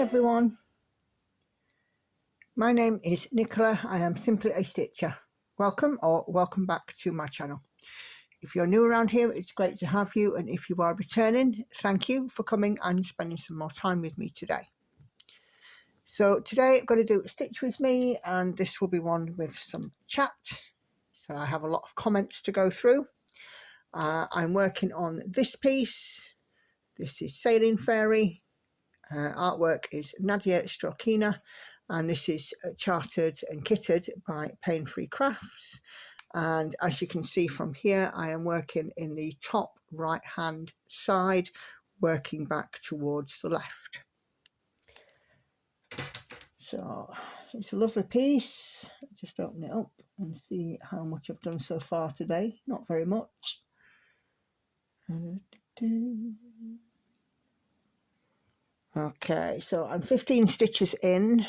everyone, my name is Nicola. I am simply a stitcher. Welcome or welcome back to my channel. If you're new around here, it's great to have you, and if you are returning, thank you for coming and spending some more time with me today. So today I'm going to do a stitch with me, and this will be one with some chat. So I have a lot of comments to go through. I'm working on this piece. This is Sailing Fairy. Artwork is Nadia Strelkina, and this is charted and kitted by Paine Free Crafts. And as you can see from here, I am working in the top right hand side, working back towards the left. So it's a lovely piece. Just open it up and see how much I've done so far today. Not very much. Okay, so I'm 15 stitches in.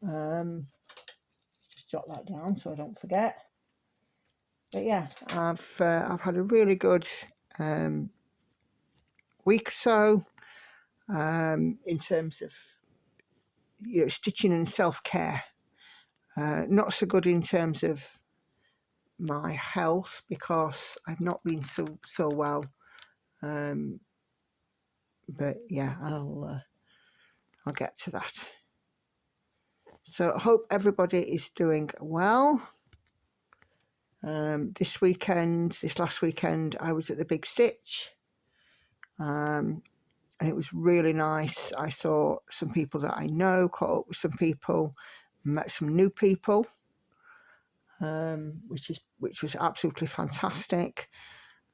Just jot that down so I don't forget. But yeah, I've had a really good week or so in terms of stitching and self-care. Not so good in terms of my health because I've not been so well. But yeah, I'll get to that. So I hope everybody is doing well. This last weekend, I was at the Big Stitch, and it was really nice. I saw some people that I know, caught up with some people, met some new people, which was absolutely fantastic.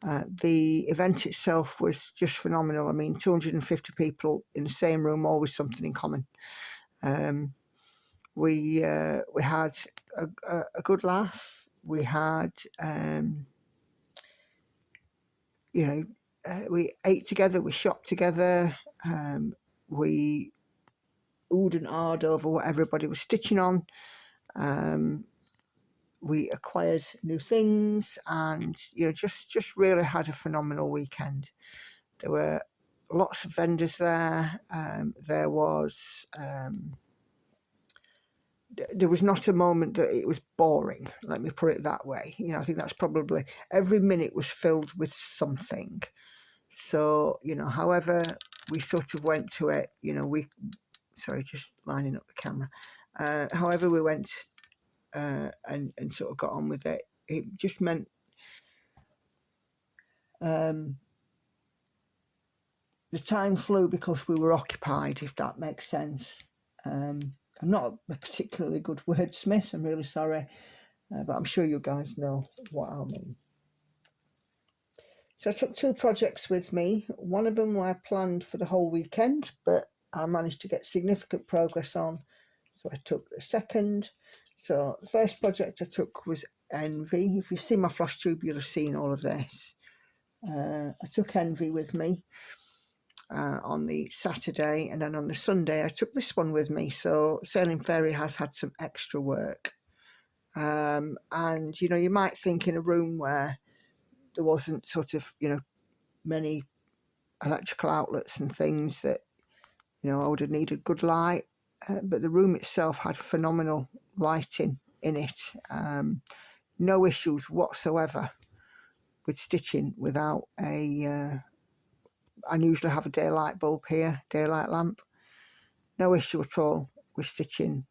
The event itself was just phenomenal. I mean, 250 people in the same room, always something in common. We had a good laugh. We had we ate together, we shopped together, we oohed and ahed over what everybody was stitching on. We acquired new things, and just really had a phenomenal weekend. There were lots of vendors there. There was not a moment that it was boring, let me put it that way. I think that's probably, every minute was filled with something. So however we sort of went to it, sorry, just lining up the camera, however we went and sort of got on with it, it just meant the time flew because we were occupied, if that makes sense. I'm not a particularly good wordsmith, I'm really sorry, but I'm sure you guys know what I mean. So I took 2 projects with me. One of them I planned for the whole weekend, but I managed to get significant progress on, so I took the second. So the first project I took was Envy. If you see my flash tube, you'll have seen all of this. I took Envy with me on the Saturday, and then on the Sunday I took this one with me. So Sailing Fairy has had some extra work, and you might think in a room where there wasn't sort of many electrical outlets and things that I would have needed good light, but the room itself had phenomenal lighting in it. No issues whatsoever with stitching without a I usually have a daylight bulb here, daylight lamp. No issue at all with stitching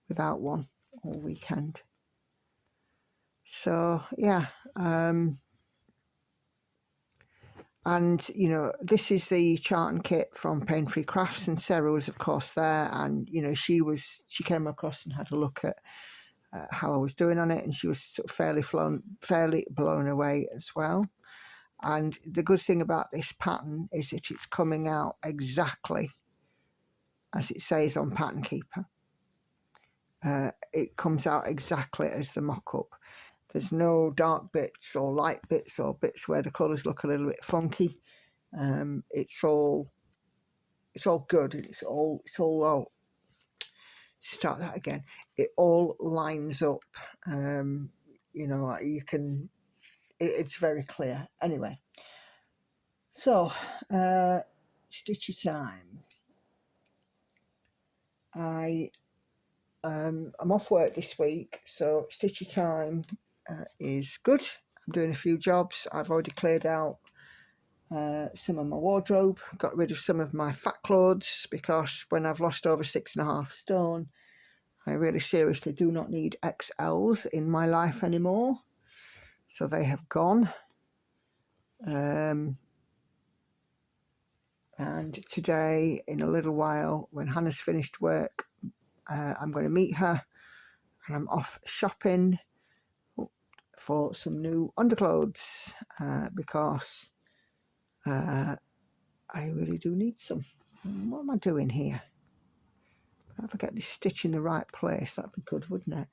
without one all weekend. So yeah, and this is the charting kit from Paine Free Crafts, and Sarah was of course there, and she came across and had a look at how I was doing on it, and she was sort of fairly blown away as well. And the good thing about this pattern is that it's coming out exactly as it says on Pattern Keeper. It comes out exactly as the mock-up. There's no dark bits or light bits or bits where the colours look a little bit funky. It's all good. It's all start that again. It all lines up. You can. It's very clear. Anyway, so stitchy time. I'm off work this week, so stitchy time is good. I'm doing a few jobs. I've already cleared out some of my wardrobe, got rid of some of my fat clothes, because when I've lost over 6.5 stone, I really seriously do not need XLs in my life anymore. So they have gone. And today, in a little while, when Hannah's finished work, I'm going to meet her, and I'm off shopping for some new underclothes, because I really do need some. What am I doing here? If I get this stitch in the right place, that'd be good, wouldn't it?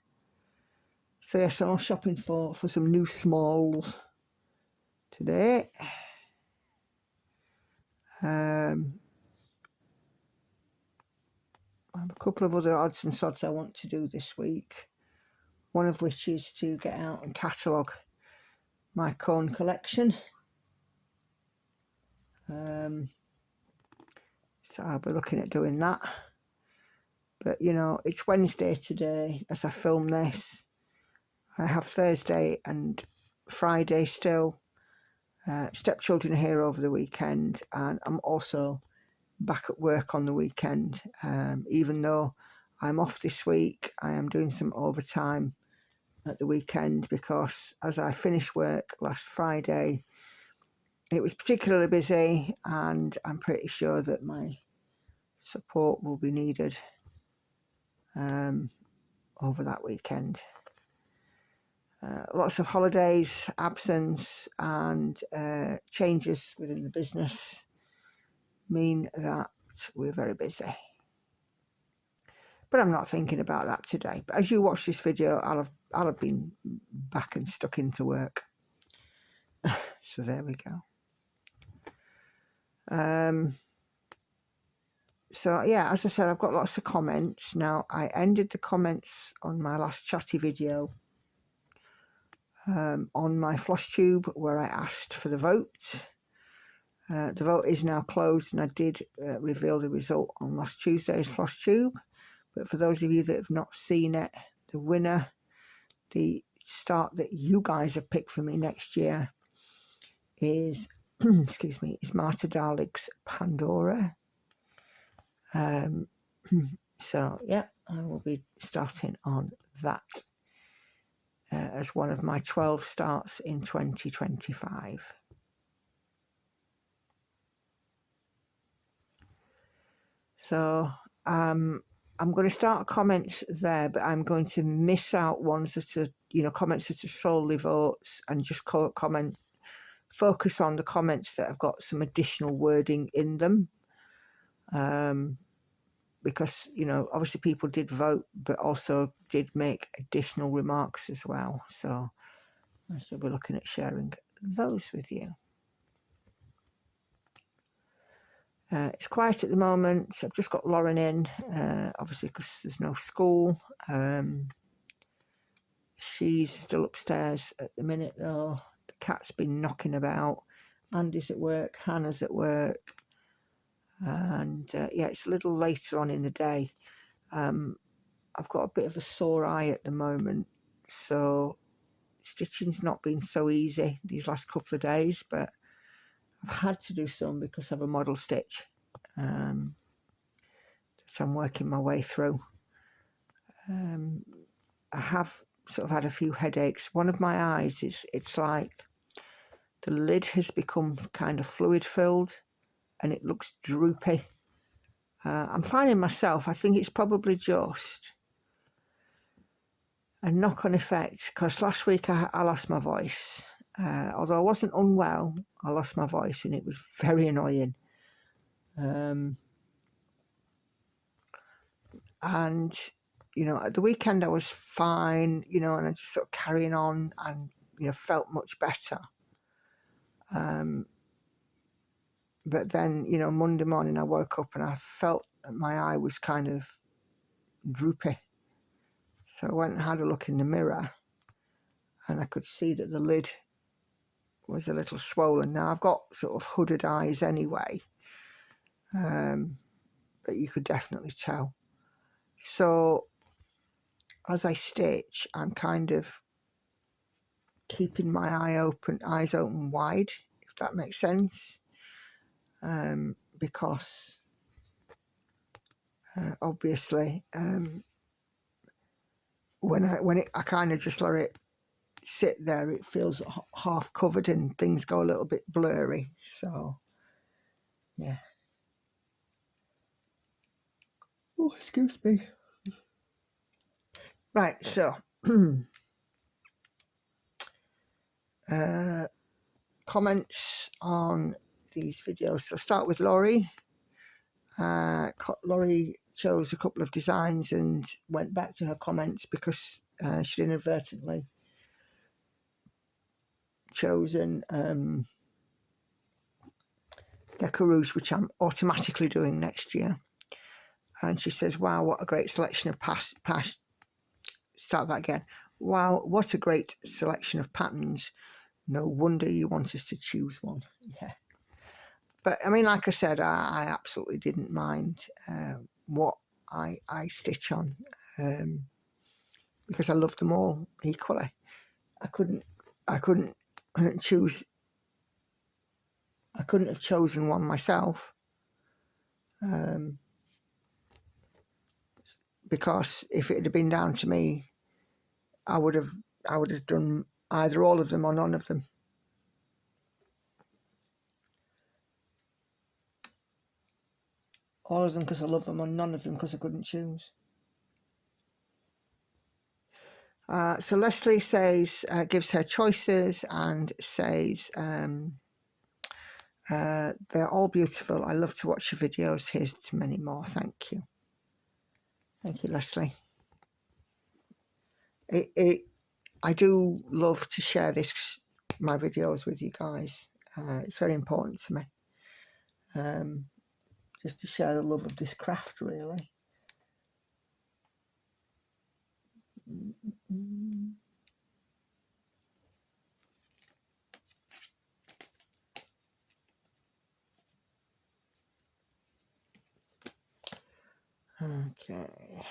So yes, I'm off shopping for some new smalls today. I have a couple of other odds and sods I want to do this week. One of which is to get out and catalogue my cone collection. So I'll be looking at doing that. But you know, it's Wednesday today as I film this. I have Thursday and Friday still. Stepchildren are here over the weekend, and I'm also back at work on the weekend. Even though I'm off this week, I am doing some overtime at the weekend, because as I finished work last Friday, it was particularly busy, and I'm pretty sure that my support will be needed over that weekend. Lots of holidays, absence, and changes within the business mean that we're very busy. But I'm not thinking about that today. But as you watch this video, I'll have been back and stuck into work. So there we go. So yeah, as I said, I've got lots of comments. Now, I ended the comments on my last chatty video on my floss tube, where I asked for the vote. The vote is now closed, and I did reveal the result on last Tuesday's floss tube. But for those of you that have not seen it, the winner, the start that you guys have picked for me next year, is excuse me, is Marta Darlig's Pandora. So yeah, I will be starting on that as one of my 12 starts in 2025. So I'm going to start comments there, but I'm going to miss out ones that are, you know, comments that are solely votes, and just focus on the comments that have got some additional wording in them. Because, you know, obviously people did vote, but also did make additional remarks as well. So I shall be looking at sharing those with you. It's quiet at the moment. I've just got Lauren in, obviously because there's no school. She's still upstairs at the minute though. The cat's been knocking about. Andy's at work, Hannah's at work. And yeah, it's a little later on in the day. I've got a bit of a sore eye at the moment, so stitching's not been so easy these last couple of days, but I've had to do some because of a model stitch that I'm working my way through. I have sort of had a few headaches. One of my eyes, it's like the lid has become kind of fluid filled and it looks droopy. I'm finding myself, I think it's probably just a knock-on effect, because last week I lost my voice. Although I wasn't unwell, I lost my voice, and it was very annoying. And, you know, at the weekend I was fine, you know, and I just sort of carrying on and, you know, felt much better. But then, you know, Monday morning I woke up and I felt that my eye was kind of droopy. So I went and had a look in the mirror, and I could see that the lid was a little swollen. Now I've got sort of hooded eyes anyway, but you could definitely tell. So as I stitch, I'm kind of keeping my eyes open wide, if that makes sense, because obviously when I kind of just let it sit there, it feels half covered and things go a little bit blurry. So yeah. Oh, excuse me. Right, so comments on these videos. So start with Laurie. Laurie chose a couple of designs and went back to her comments because she'd inadvertently chosen Deco Rouge, which I'm automatically doing next year. And she says, wow, what a great selection of start that again. Wow, what a great selection of patterns. No wonder you want us to choose one. Yeah. But I mean, like I said, I absolutely didn't mind what I stitch on, because I loved them all equally. I couldn't choose. I couldn't have chosen one myself, because if it had been down to me, I would have done either all of them or none of them. All of them because I love them, or none of them because I couldn't choose. So Leslie says, gives her choices and says, they're all beautiful. I love to watch your videos. Here's to many more. Thank you. Thank you, Leslie. I do love to share my videos with you guys. It's very important to me. Just to share the love of this craft, really. Okay.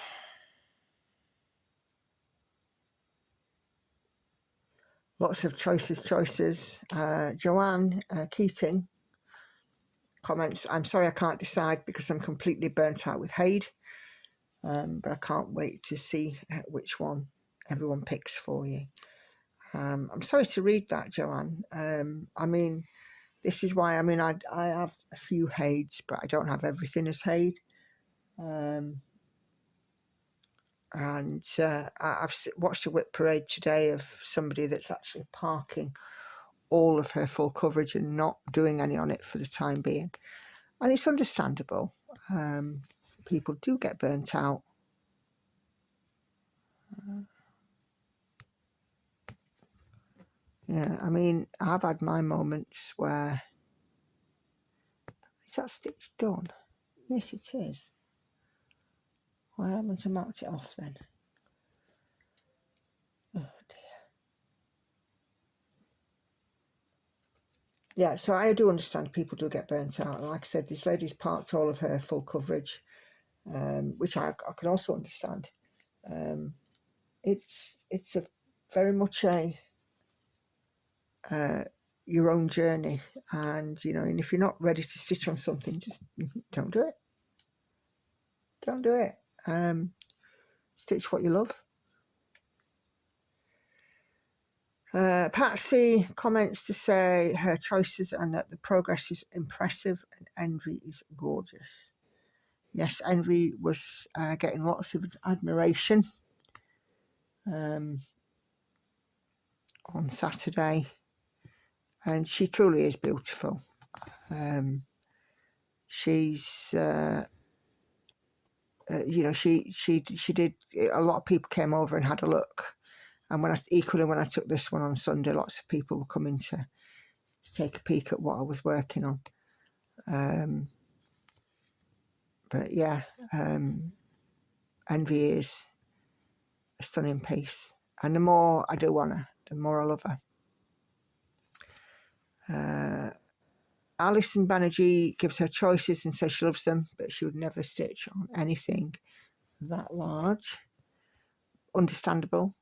Lots of choices. Joanne Keating comments, I'm sorry I can't decide because I'm completely burnt out with Haid, but I can't wait to see which one everyone picks for you. I'm sorry to read that, Joanne. I mean, this is why, I mean, I have a few Haids, but I don't have everything as Haid. And I've watched a whip parade today of somebody that's actually parking all of her full coverage and not doing any on it for the time being. And it's understandable. People do get burnt out. Yeah, I mean, I've had my moments where... Is that stitch done? Yes, it is. Why haven't I marked it off then? Oh dear. Yeah, so I do understand people do get burnt out. And like I said, this lady's parked all of her full coverage, which I can also understand. It's a very much a your own journey, and you know, and if you're not ready to stitch on something, just don't do it. Don't do it. Stitch what you love. Patsy comments to say her choices and that the progress is impressive and Envy is gorgeous. Yes, Envy was getting lots of admiration on Saturday, and she truly is beautiful. She's you know, she did, a lot of people came over and had a look, and when I took this one on Sunday, lots of people were coming to take a peek at what I was working on. But yeah, Envy is a stunning piece, and the more I do on her, the more I love her. Alison Banerjee gives her choices and says she loves them, but she would never stitch on anything that large. Understandable.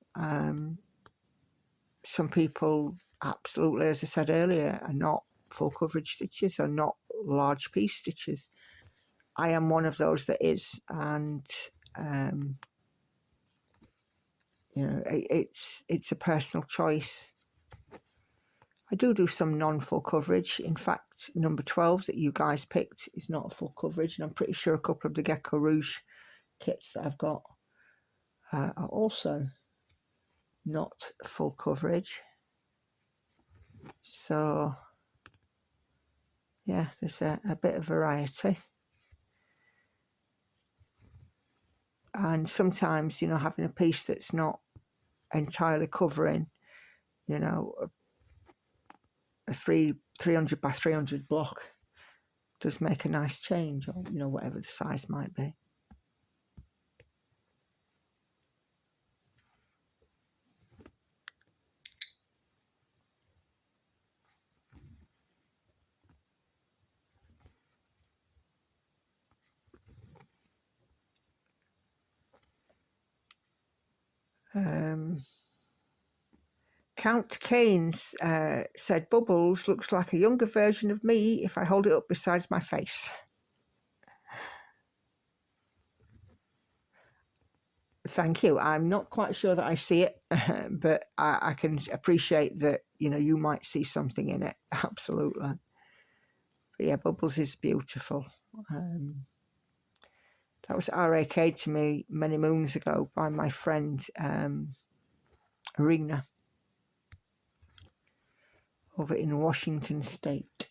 Some people absolutely, as I said earlier, are not full coverage stitches, are not large piece stitches. I am one of those that is, and you know, it's a personal choice. I do some non-full coverage. In fact, number 12 that you guys picked is not a full coverage, and I'm pretty sure a couple of the Gecko Rouge kits that I've got are also not full coverage. So yeah, there's a bit of variety. And sometimes, you know, having a piece that's not entirely covering, you know, a 300 by 300 block does make a nice change, or, you know, whatever the size might be. Count Keynes said, Bubbles looks like a younger version of me if I hold it up beside my face. Thank you. I'm not quite sure that I see it, but I can appreciate that, you know, you might see something in it. Absolutely. But yeah, Bubbles is beautiful. That was RAK'd to me many moons ago by my friend Arena over in Washington State.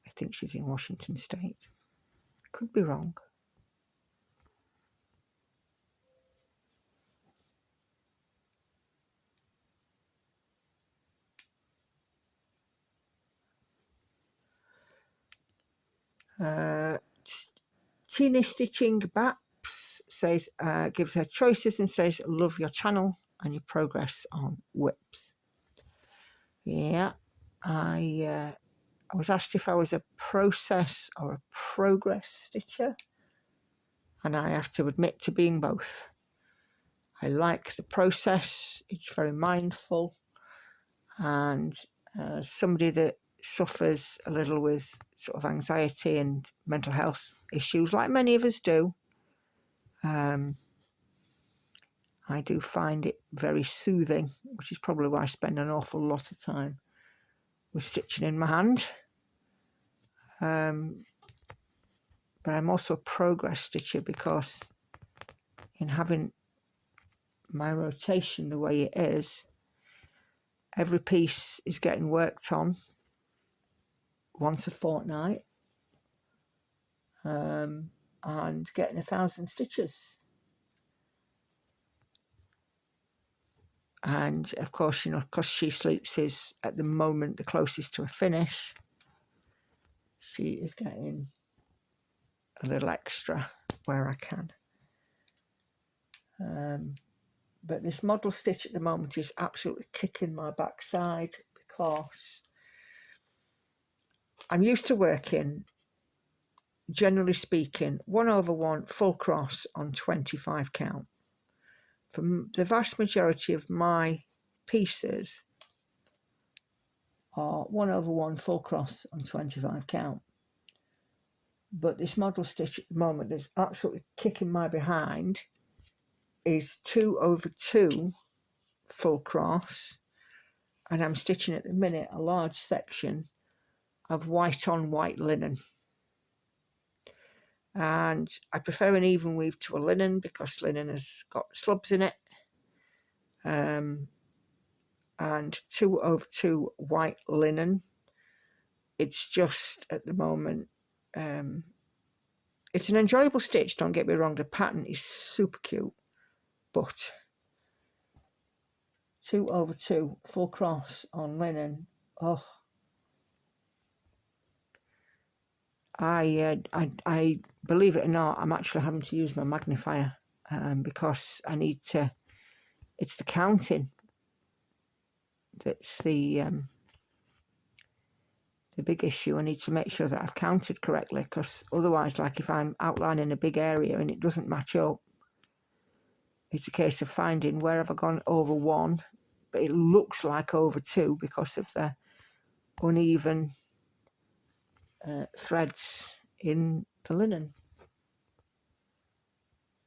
I think she's in Washington State. Could be wrong. Tina Stitching Baps says, gives her choices and says, love your channel and your progress on whips. Yeah, I was asked if I was a process or a progress stitcher, and I have to admit to being both. I like the process, it's very mindful, and somebody that suffers a little with sort of anxiety and mental health issues, like many of us do, I do find it very soothing, which is probably why I spend an awful lot of time with stitching in my hand. But I'm also a progress stitcher because in having my rotation the way it is, every piece is getting worked on once a fortnight, and getting 1,000 stitches. And of course, you know, because She Sleeps is at the moment the closest to a finish, she is getting a little extra where I can. But this model stitch at the moment is absolutely kicking my backside because I'm used to working, generally speaking, 1/1 full cross on 25 count. For the vast majority of my pieces are 1/1 full cross on 25 count. But this model stitch at the moment that's absolutely kicking my behind is 2/2 full cross, and I'm stitching at the minute a large section of white on white linen. And I prefer an even weave to a linen because linen has got slubs in it. And 2/2 white linen, it's just at the moment, it's an enjoyable stitch, don't get me wrong, the pattern is super cute, but 2/2 full cross on linen, oh, I believe it or not, I'm actually having to use my magnifier because I need to, it's the counting that's the big issue. I need to make sure that I've counted correctly, because otherwise, like if I'm outlining a big area and it doesn't match up, it's a case of finding where have I gone over 1, but it looks like over 2 because of the uneven threads in the linen.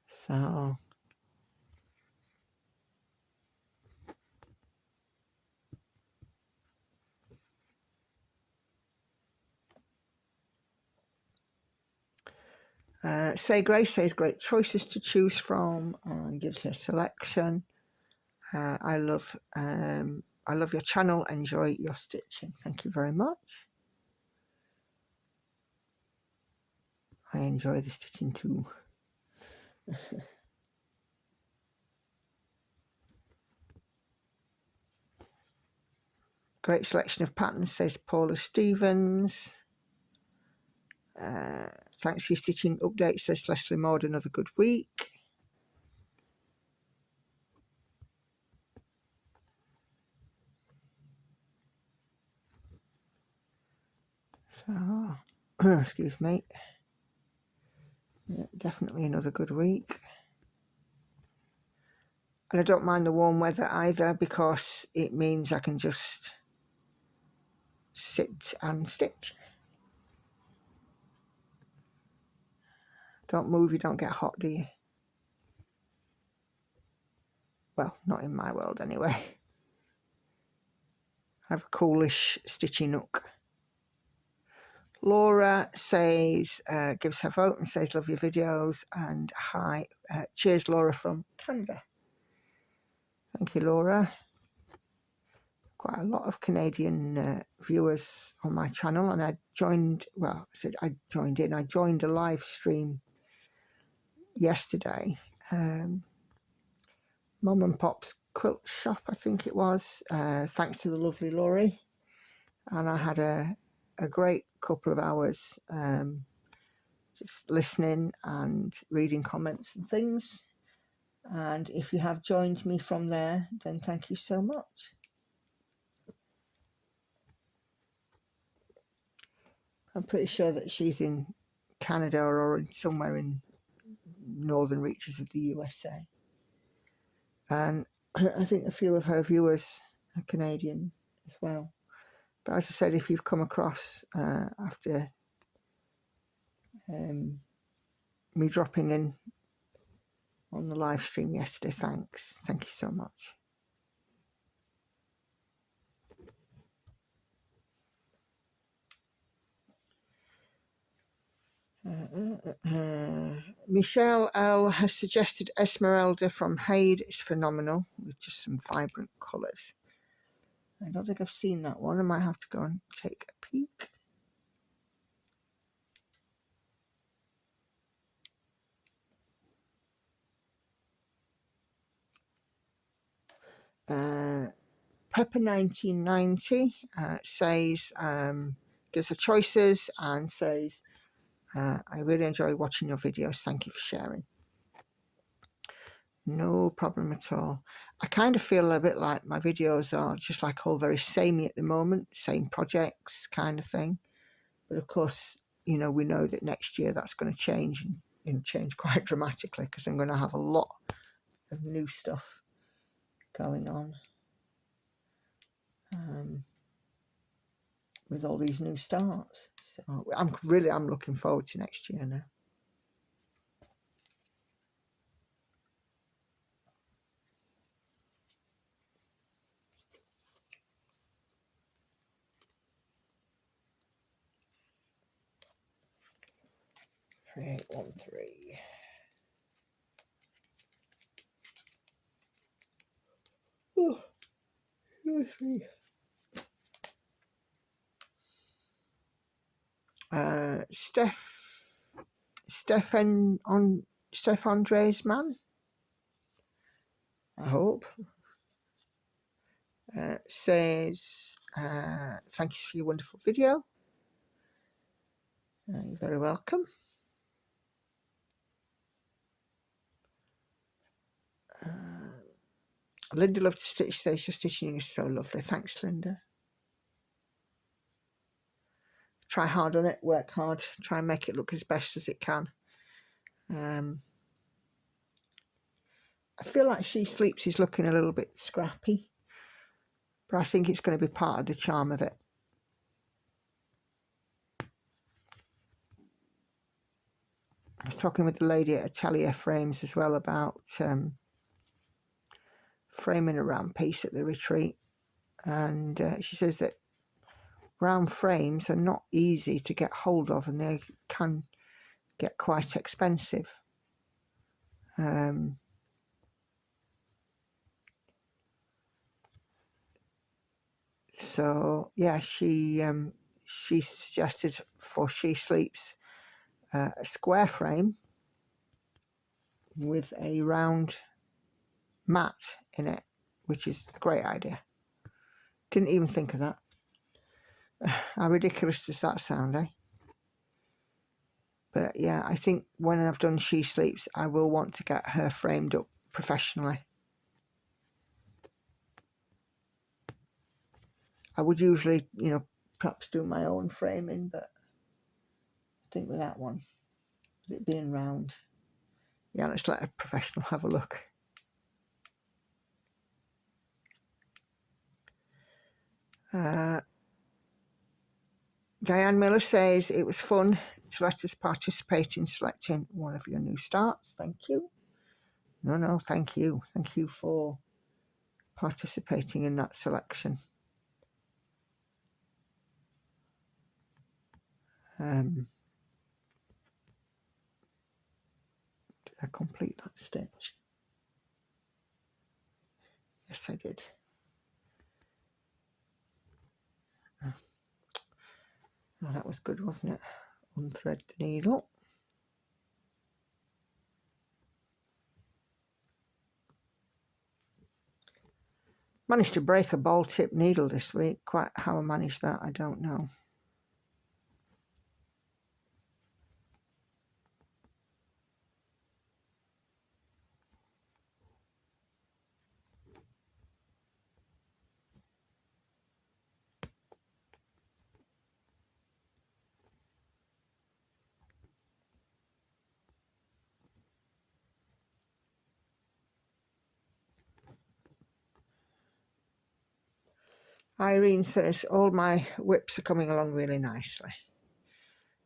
So Say Grace says great choices to choose from and gives a selection. I love your channel. Enjoy your stitching. Thank you very much. I enjoy the stitching too. Great selection of patterns, says Paula Stevens. Thanks for your stitching update, says Leslie Maud. Another good week. So, excuse me. Yeah, definitely another good week. And I don't mind the warm weather either, because it means I can just sit and stitch. Don't move, you don't get hot, do you? Well, not in my world anyway. I have a coolish stitchy nook. Laura says, gives her vote and says, love your videos, and hi. Cheers, Laura from Canada. Thank you, Laura. Quite a lot of Canadian viewers on my channel, and I joined a live stream yesterday. Mum and Pop's quilt shop, I think it was, thanks to the lovely Laurie. And I had a great couple of hours just listening and reading comments and things. And if you have joined me from there, then thank you so much. I'm pretty sure that she's in Canada or somewhere in northern reaches of the USA. And I think a few of her viewers are Canadian as well. But as I said, if you've come across after me dropping in on the live stream yesterday, thanks. Thank you so much. Michelle L has suggested Esmeralda from Haid. It's phenomenal with just some vibrant colours. I don't think I've seen that one. I might have to go and take a peek. Pepper 1990 says, gives her choices and says, I really enjoy watching your videos. Thank you for sharing. No problem at all. I kind of feel a bit like my videos are just like all very samey at the moment, same projects kind of thing. But of course, you know, we know that next year that's going to change, and change quite dramatically, because I'm going to have a lot of new stuff going on with all these new starts. So I'm looking forward to next year now. Three, 8, 1, 3. Oh, Steph Andre's man, I hope, says, thank you for your wonderful video. You're very welcome. Linda loves to stitch, says your stitching is so lovely. Thanks, Linda. Try hard on it, work hard, try and make it look as best as it can. I feel like She Sleeps is looking a little bit scrappy, but I think it's going to be part of the charm of it. I was talking with the lady at Atelier Frames as well about framing a round piece at the retreat, and she says that round frames are not easy to get hold of and they can get quite expensive. So yeah, she suggested for She Sleeps a square frame with a round mat in it, which is a great idea. Didn't even think of that. How ridiculous does that sound, eh? But yeah, I think when I've done She Sleeps, I will want to get her framed up professionally. I would usually, perhaps do my own framing, but I think with that one, with it being round, yeah, let's let a professional have a look. Diane Miller says it was fun to let us participate in selecting one of your new starts. Thank you. No, thank you. Thank you for participating in that selection. Did I complete that stitch? Yes, I did. Oh, that was good, wasn't it? Unthread the needle. Managed to break a ball tip needle this week. Quite how I managed that, I don't know. Irene says, all my whips are coming along really nicely.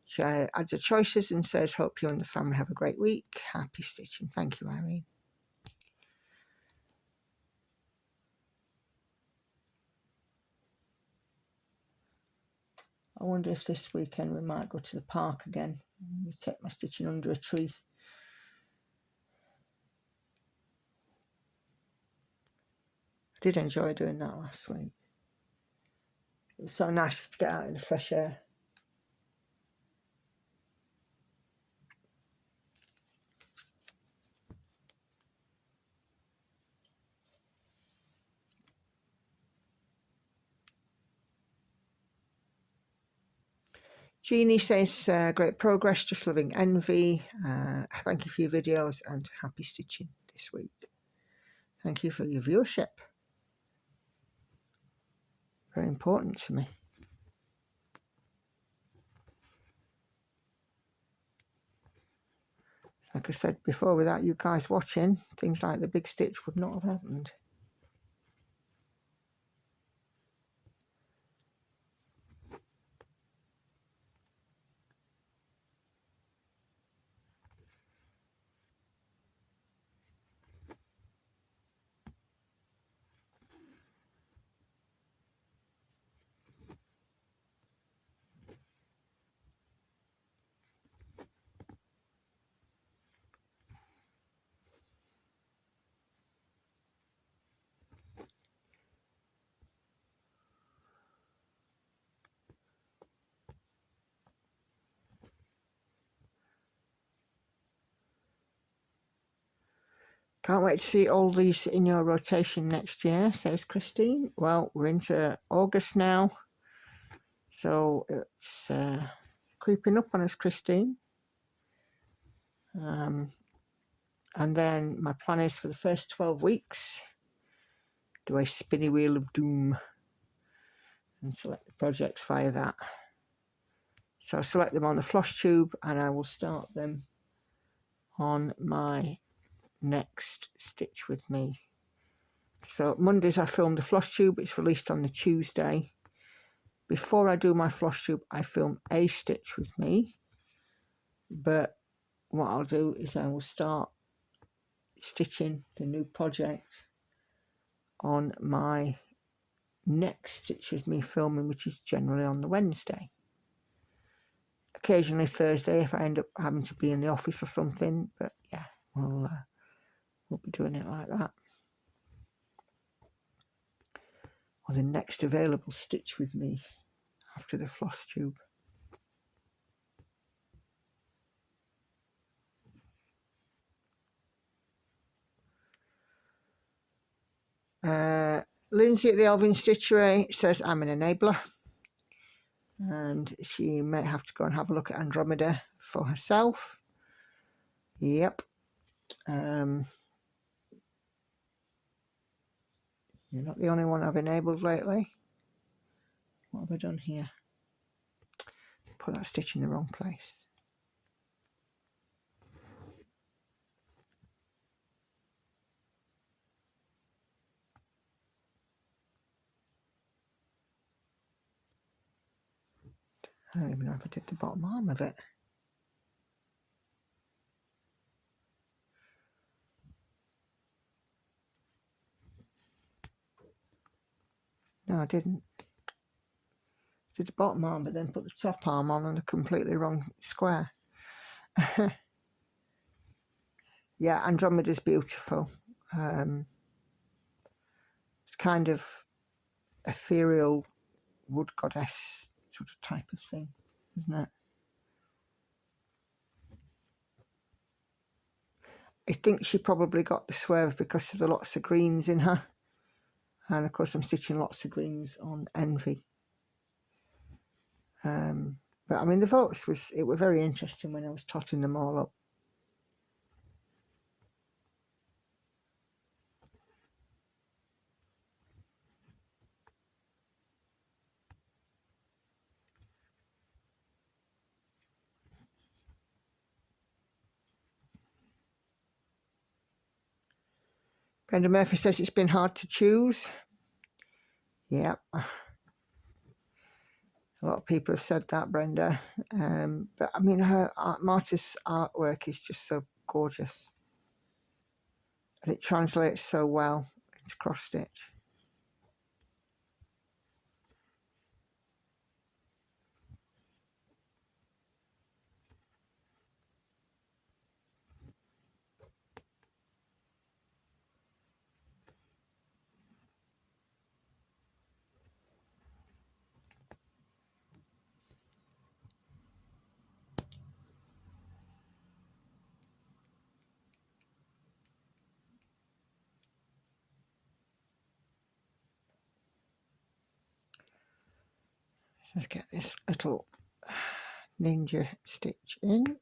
She adds her choices and says, hope you and the family have a great week. Happy stitching. Thank you, Irene. I wonder if this weekend we might go to the park again. We take my stitching under a tree. I did enjoy doing that last week. It was so nice to get out in the fresh air. Jeannie says, great progress, just loving Envy. Thank you for your videos and happy stitching this week. Thank you for your viewership. Very important to me. Like I said before, without you guys watching, things like the big stitch would not have happened. Can't wait to see all these in your rotation next year, says Christine. Well, we're into August now, so it's creeping up on us, Christine. And then my plan is for the first 12 weeks, do a spinny wheel of doom and select the projects via that. So I'll select them on the floss tube and I will start them on my next stitch with me. So Mondays I film the floss tube. It's released on the Tuesday. Before I do my floss tube, I film a stitch with me. But what I'll do is I will start stitching the new project on my next stitch with me filming, which is generally on the Wednesday. Occasionally Thursday if I end up having to be in the office or something, but yeah, we'll be doing it like that. Or the next available stitch with me after the floss tube. Lindsay at the Elvin Stitchery says I'm an enabler, and she may have to go and have a look at Andromeda for herself. Yep. You're not the only one I've enabled lately. What have I done here? Put that stitch in the wrong place. I don't even know if I did the bottom arm of it. No, I didn't. Did the bottom arm, but then put the top arm on a completely wrong square. Yeah, Andromeda's beautiful. It's kind of ethereal wood goddess sort of type of thing, isn't it? I think she probably got the swerve because of the lots of greens in her. And of course I'm stitching lots of greens on Envy. But I mean the photos were very interesting when I was totting them all up. Brenda Murphy says it's been hard to choose. Yeah. A lot of people have said that, Brenda. But I mean, Marta's artwork is just so gorgeous. And it translates so well into cross stitch. Let's get this little ninja stitch in.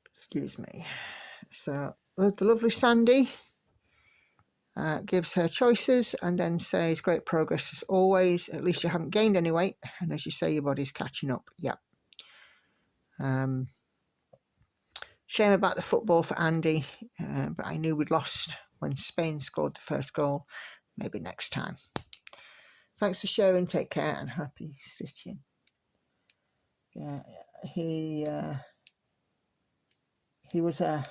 Excuse me. So the lovely Sandy gives her choices and then says, great progress as always. At least you haven't gained any weight. And as you say, your body's catching up. Yep. Shame about the football for Andy, but I knew we'd lost when Spain scored the first goal. Maybe next time. Thanks for sharing. Take care and happy stitching. Yeah, he was I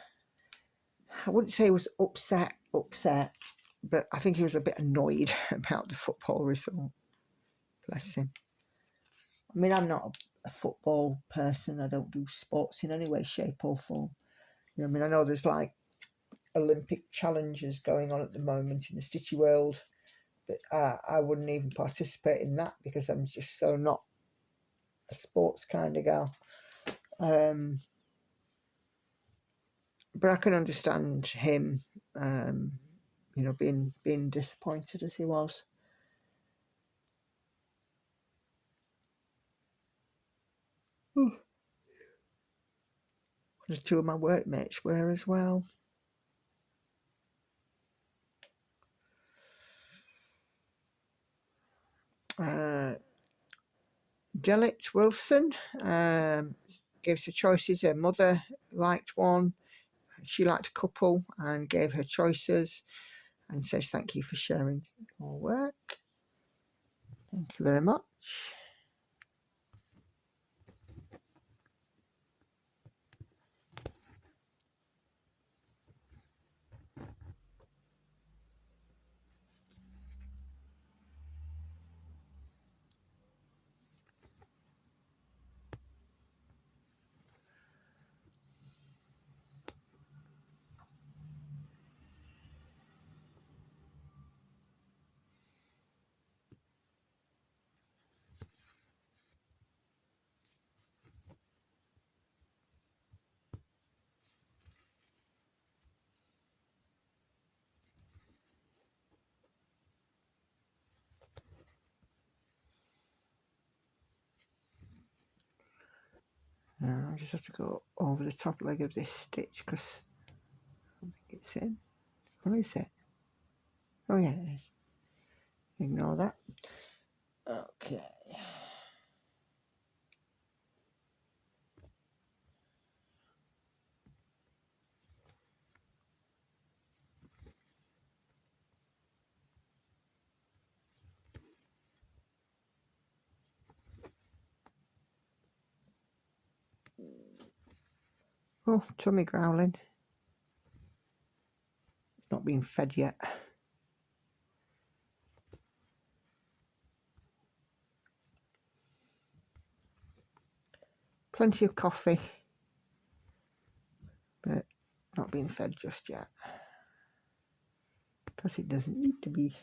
wouldn't say he was upset, but I think he was a bit annoyed about the football result. Bless him. I mean, I'm not a football person. I don't do sports in any way, shape or form. You know, I mean, I know there's like Olympic challenges going on at the moment in the stitchy world, but I wouldn't even participate in that because I'm just so not a sports kind of gal. But I can understand him, you know, being disappointed as he was. One or two of my workmates were as well. Delit Wilson gives her choices. Her mother liked one, she liked a couple and gave her choices, and says thank you for sharing your work. Thank you very much. Now I just have to go over the top leg of this stitch because I don't think it's in. Or is it? Oh yeah, it is. Ignore that. Okay. Oh, tummy growling. It's not been fed yet. Plenty of coffee, but not being fed just yet. Because it doesn't need to be. It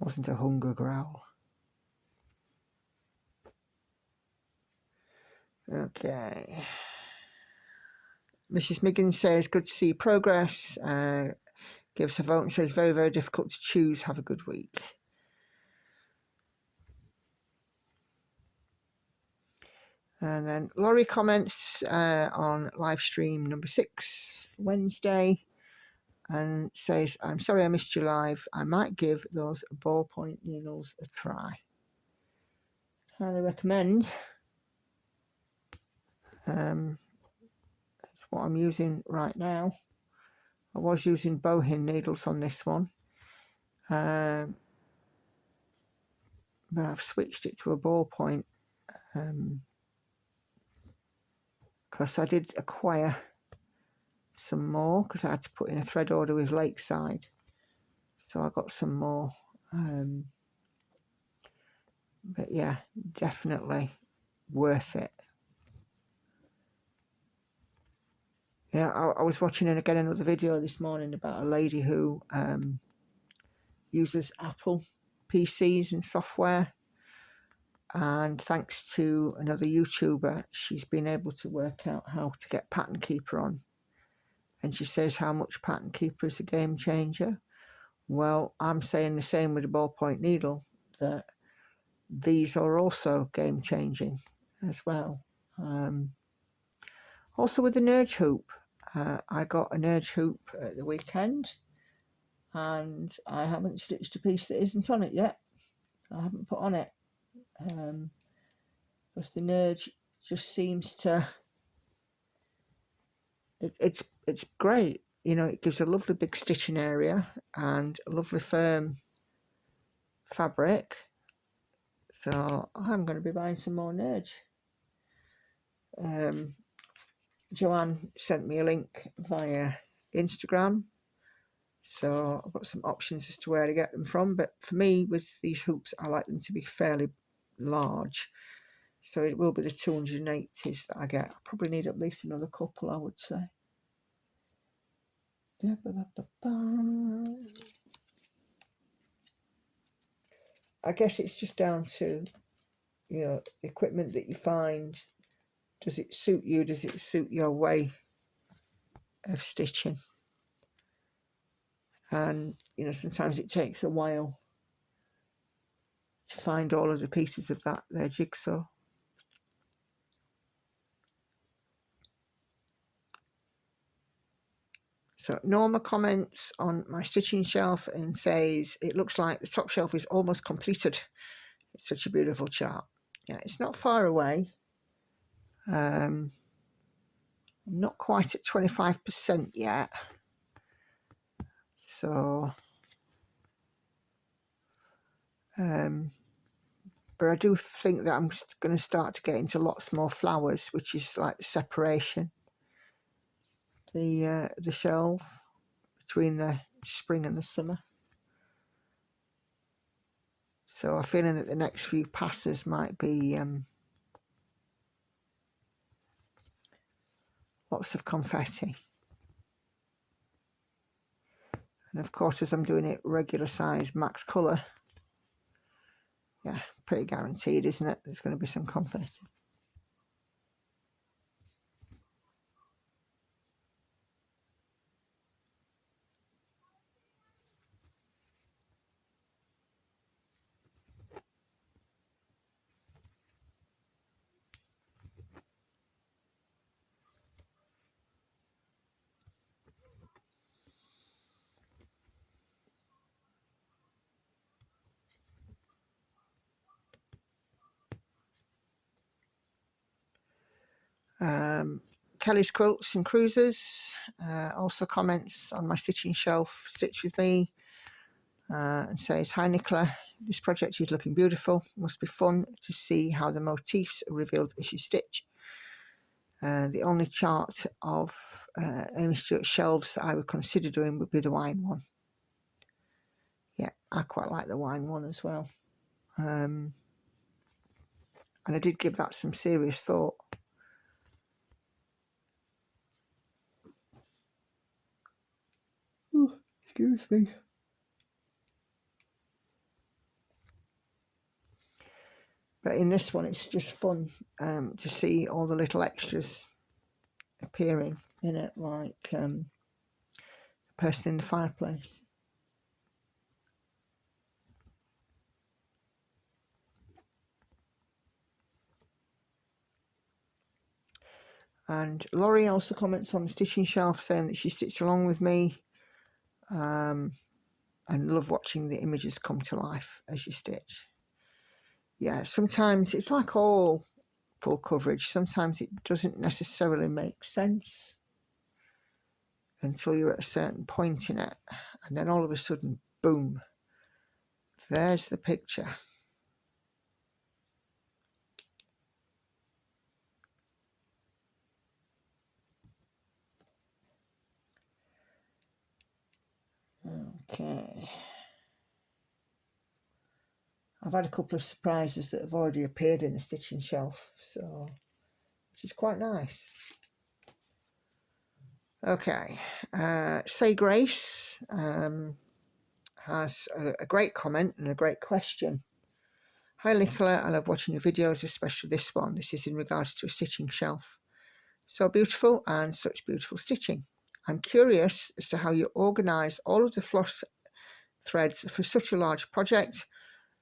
wasn't a hunger growl. Okay. Mrs. Miggins says, good to see progress. Gives a vote and says, very, very difficult to choose. Have a good week. And then Laurie comments on live stream number 6, Wednesday, and says, I'm sorry I missed you live. I might give those ballpoint needles a try. Highly recommend. That's what I'm using right now. I was using bohin needles on this one, but I've switched it to a ballpoint because I did acquire some more because I had to put in a thread order with Lakeside, so I got some more. But yeah, definitely worth it. Yeah, I was watching again another video this morning about a lady who uses Apple PCs and software, and thanks to another YouTuber, she's been able to work out how to get Pattern Keeper on. And she says how much Pattern Keeper is a game changer. Well, I'm saying the same with the ballpoint needle, that these are also game changing as well. Also with the Nerge hoop, I got a Nerge hoop at the weekend, and I haven't stitched a piece that isn't on it yet. I haven't put on it because the Nerge just seems to. It's great, you know. It gives a lovely big stitching area and a lovely firm fabric. So I'm going to be buying some more Nerge. Joanne sent me a link via Instagram, so I've got some options as to where to get them from. But for me, with these hoops, I like them to be fairly large, so it will be the 280s that I get. I probably need at least another couple, I would say. I guess it's just down to, you know, the equipment that you find. Does it suit you? Does it suit your way of stitching? And, you know, sometimes it takes a while to find all of the pieces of that their jigsaw. So Norma comments on my stitching shelf and says, it looks like the top shelf is almost completed. It's such a beautiful chart. Yeah, it's not far away. I'm not quite at 25% yet, so but I do think that I'm going to start to get into lots more flowers, which is like the separation, the shelf between the spring and the summer. So I'm feeling that the next few passes might be lots of confetti. And of course, as I'm doing it regular size max colour, yeah, pretty guaranteed, isn't it? There's going to be some confetti. Kelly's Quilts and Cruisers also comments on my stitching shelf, Stitch With Me, and says, "Hi Nicola, this project is looking beautiful. Must be fun to see how the motifs are revealed as you stitch. The only chart of Amy Stewart shelves that I would consider doing would be the wine one." Yeah, I quite like the wine one as well. And I did give that some serious thought. Ooh, excuse me. But in this one, it's just fun to see all the little extras appearing in it, like the person in the fireplace. And Laurie also comments on the stitching shelf, saying that she stitched along with me and love watching the images come to life as you stitch. Yeah, sometimes it's like all full coverage. Sometimes it doesn't necessarily make sense until you're at a certain point in it. And then all of a sudden, boom, there's the picture. Okay. I've had a couple of surprises that have already appeared in the stitching shelf, so which is quite nice. Okay, Say Grace has a great comment and a great question. "Hi Nicola, I love watching your videos, especially this one. This is in regards to a stitching shelf. So beautiful and such beautiful stitching. I'm curious as to how you organise all of the floss threads for such a large project,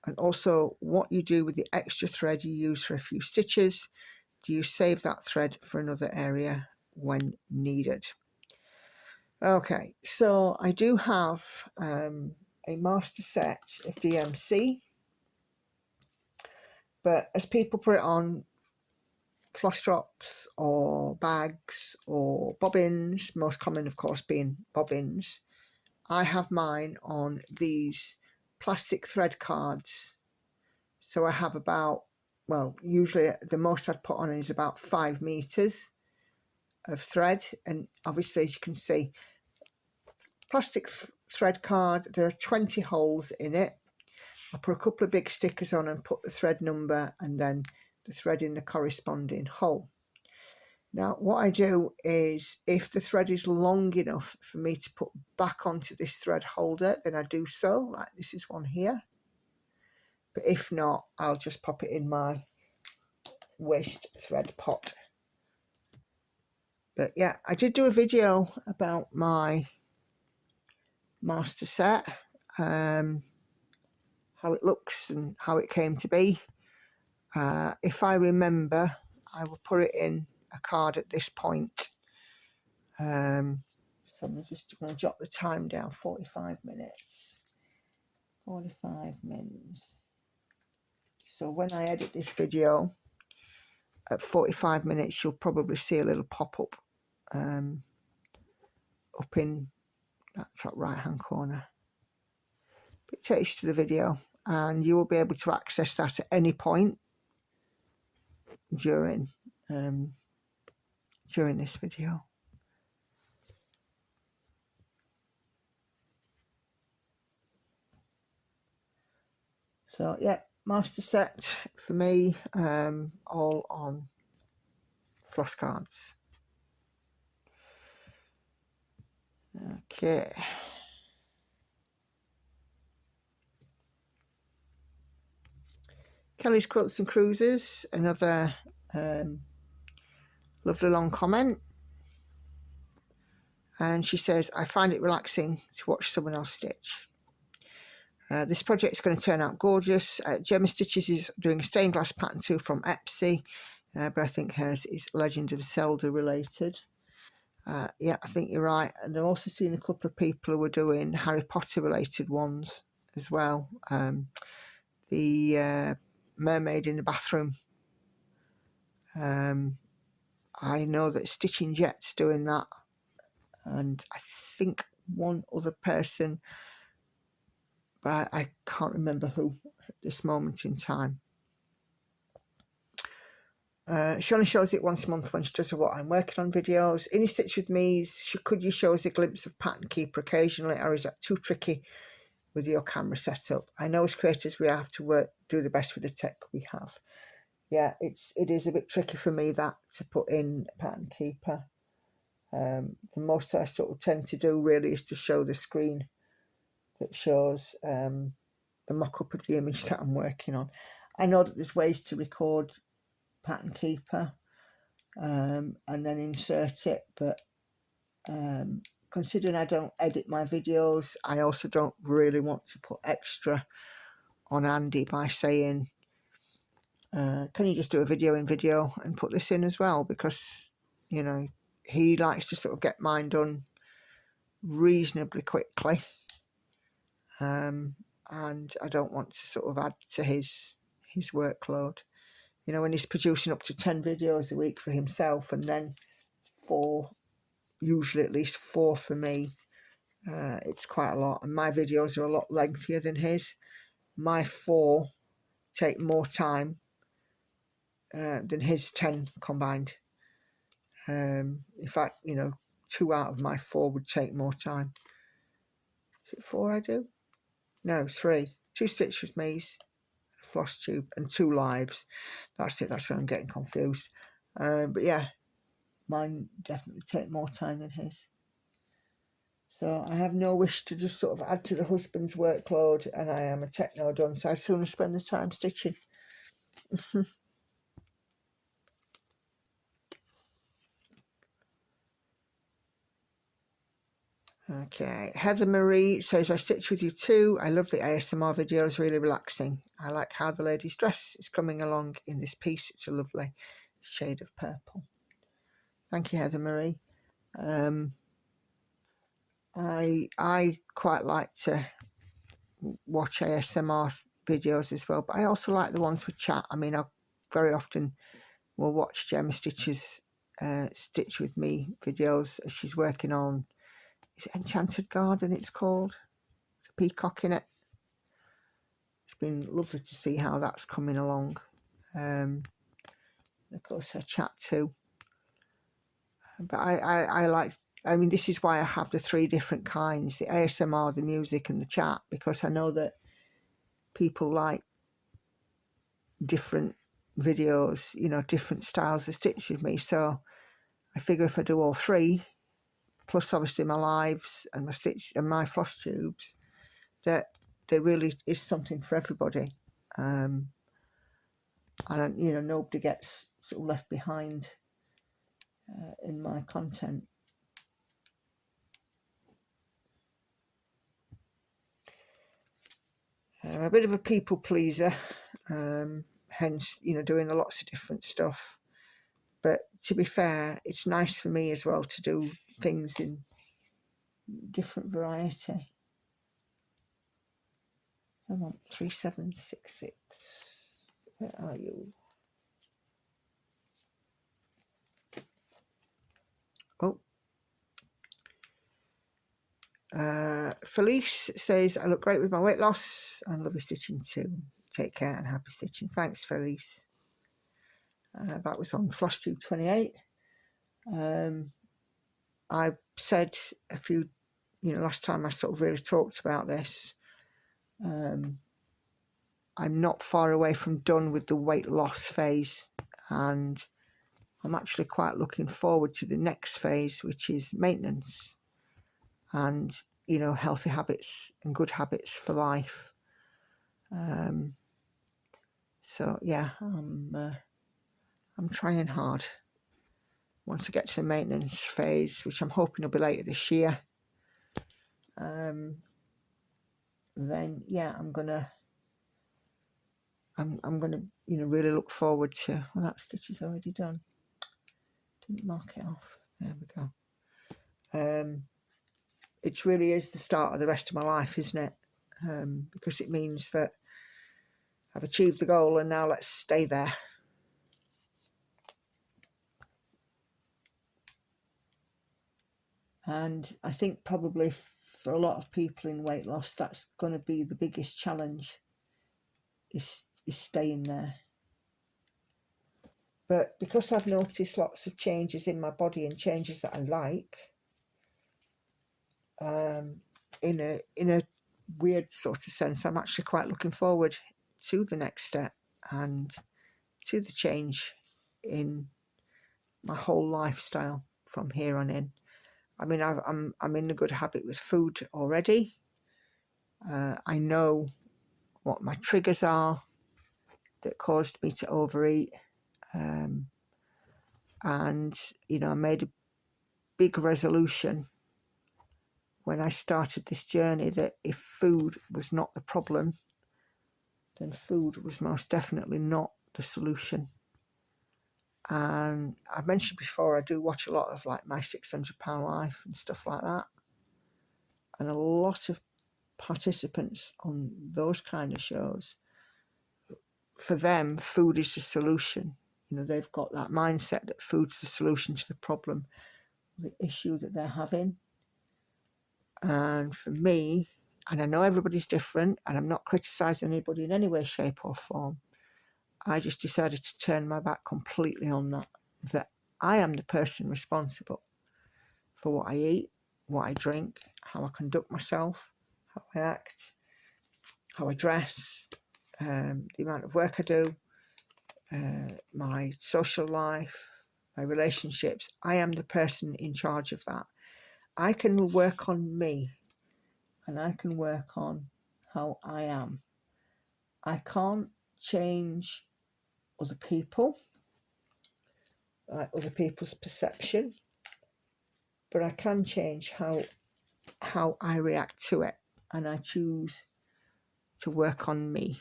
and also what you do with the extra thread you use for a few stitches. Do you save that thread for another area when needed?" Okay, so I do have a master set of DMC, but as people put it on floss drops or bags or bobbins, most common of course being bobbins, I have mine on these plastic thread cards. So I have about, well, usually the most I'd put on is about 5 meters of thread, and obviously as you can see, plastic thread card, there are 20 holes in it. I put a couple of big stickers on and put the thread number and then the thread in the corresponding hole. Now what I do is, if the thread is long enough for me to put back onto this thread holder, then I do so, like this is one here. But if not, I'll just pop it in my waste thread pot. But yeah, I did do a video about my master set, how it looks and how it came to be. If I remember, I will put it in a card at this point. So I'm just going to jot the time down, 45 minutes. 45 minutes. So when I edit this video at 45 minutes, you'll probably see a little pop-up up in that top right hand corner. It takes you to the video, and you will be able to access that at any point during this video. So yeah, master set for me, all on floss cards. Okay. Kelly's Quilts and Cruises, another lovely long comment. And she says, I find it relaxing to watch someone else stitch. This project is going to turn out gorgeous. Gemma Stitches is doing a stained glass pattern too from Epsy, but I think hers is Legend of Zelda related. Yeah, I think you're right. And I've also seen a couple of people who are doing Harry Potter related ones as well. The mermaid in the bathroom. I know that Stitching Jet's doing that, and I think one other person, but I can't remember who at this moment in time. She only shows it once a month when she does What I'm Working On videos. Any Stitch With Me's, could you show us a glimpse of Pattern Keeper occasionally, or is that too tricky with your camera setup? I know as creators we have to do the best with the tech we have. Yeah, it is a bit tricky for me that to put in Pattern Keeper. The most I sort of tend to do really is to show the screen that shows the mock-up of the image that I'm working on. I know that there's ways to record Pattern Keeper and then insert it, but considering I don't edit my videos, I also don't really want to put extra on Andy by saying, can you just do a video in video and put this in as well? Because, you know, he likes to sort of get mine done reasonably quickly, and I don't want to sort of add to his workload. You know, when he's producing up to 10 videos a week for himself, and then usually at least 4 for me, it's quite a lot. And my videos are a lot lengthier than his. My 4 take more time than his 10 combined. In fact, you know, 2 out of my 4 would take more time. Is it 4 I do? No, 3. 2 Stitch With Me's, floss tube, and 2 lives. That's it. That's where I'm getting confused. But yeah, mine definitely take more time than his. So I have no wish to just sort of add to the husband's workload, and I am a techno done, so I'd sooner spend the time stitching. Okay, Heather Marie says, I stitch with you too. I love the ASMR videos, really relaxing. I like how the lady's dress is coming along in this piece. It's a lovely shade of purple. Thank you, Heather Marie. I quite like to watch ASMR videos as well, but I also like the ones with chat. I mean, I very often will watch Gemma Stitch's Stitch With Me videos as she's working on, is it Enchanted Garden it's called? Peacock in it. It's been lovely to see how that's coming along. And of course her chat too. But I like, I mean, this is why I have the 3 different kinds, the ASMR, the music and the chat, because I know that people like different videos, you know, different styles of Stitch With Me. So I figure if I do all 3, plus obviously my lives and my stitch and my floss tubes, that there really is something for everybody. And you know, nobody gets sort of left behind in my content. I'm a bit of a people pleaser, hence, you know, doing lots of different stuff. But to be fair, it's nice for me as well to do things in different variety. I want 3766. Where are you? Oh. Felice says, I look great with my weight loss and love your stitching too. Take care and happy stitching. Thanks, Felice. That was on FlossTube 28. I said a few, last time I sort of really talked about this. I'm not far away from done with the weight loss phase, and I'm actually quite looking forward to the next phase, which is maintenance and, healthy habits and good habits for life. So yeah, I'm trying hard. Once I get to the maintenance phase, which I'm hoping will be later this year, then yeah, I'm gonna really look forward to. Well, that stitch is already done. Didn't mark it off. There we go. It really is the start of the rest of my life, isn't it? Because it means that I've achieved the goal, and now let's stay there. And I think probably for a lot of people in weight loss, that's going to be the biggest challenge, is staying there. But because I've noticed lots of changes in my body and changes that I like, in a weird sort of sense, I'm actually quite looking forward to the next step and to the change in my whole lifestyle from here on in. I mean, I'm in a good habit with food already. I know what my triggers are that caused me to overeat, and I made a big resolution when I started this journey that if food was not the problem, then food was most definitely not the solution. And I mentioned before, I do watch a lot of like My 600-Pound Life and stuff like that, and a lot of participants on those kind of shows, for them food is the solution. They've got that mindset that food's the solution to the problem, the issue that they're having. And for me, and I know everybody's different, and I'm not criticizing anybody in any way, shape or form, I just decided to turn my back completely on that I am the person responsible for what I eat, what I drink, how I conduct myself, how I act, how I dress, the amount of work I do, my social life, my relationships. I am the person in charge of that. I can work on me, and I can work on how I am. I can't change other people, other people's perception, but I can change how I react to it, and I choose to work on me.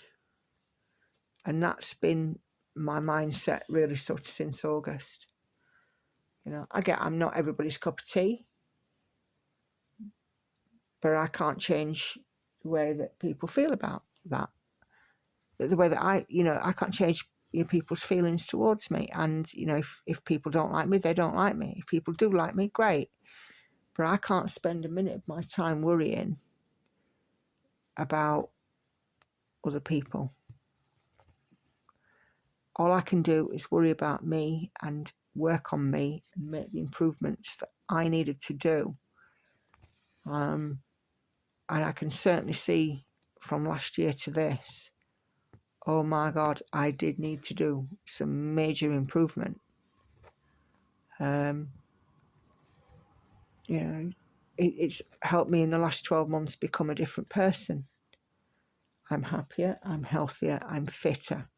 And that's been my mindset really sort of since August. I'm not everybody's cup of tea, but I can't change the way that people feel about that. The way that I can't change people's feelings towards me. And if people don't like me, they don't like me. If people do like me, great. But I can't spend a minute of my time worrying about other people. All I can do is worry about me and work on me and make the improvements that I needed to do. And I can certainly see from last year to this, oh my God, I did need to do some major improvement. It's helped me in the last 12 months become a different person. I'm happier, I'm healthier, I'm fitter.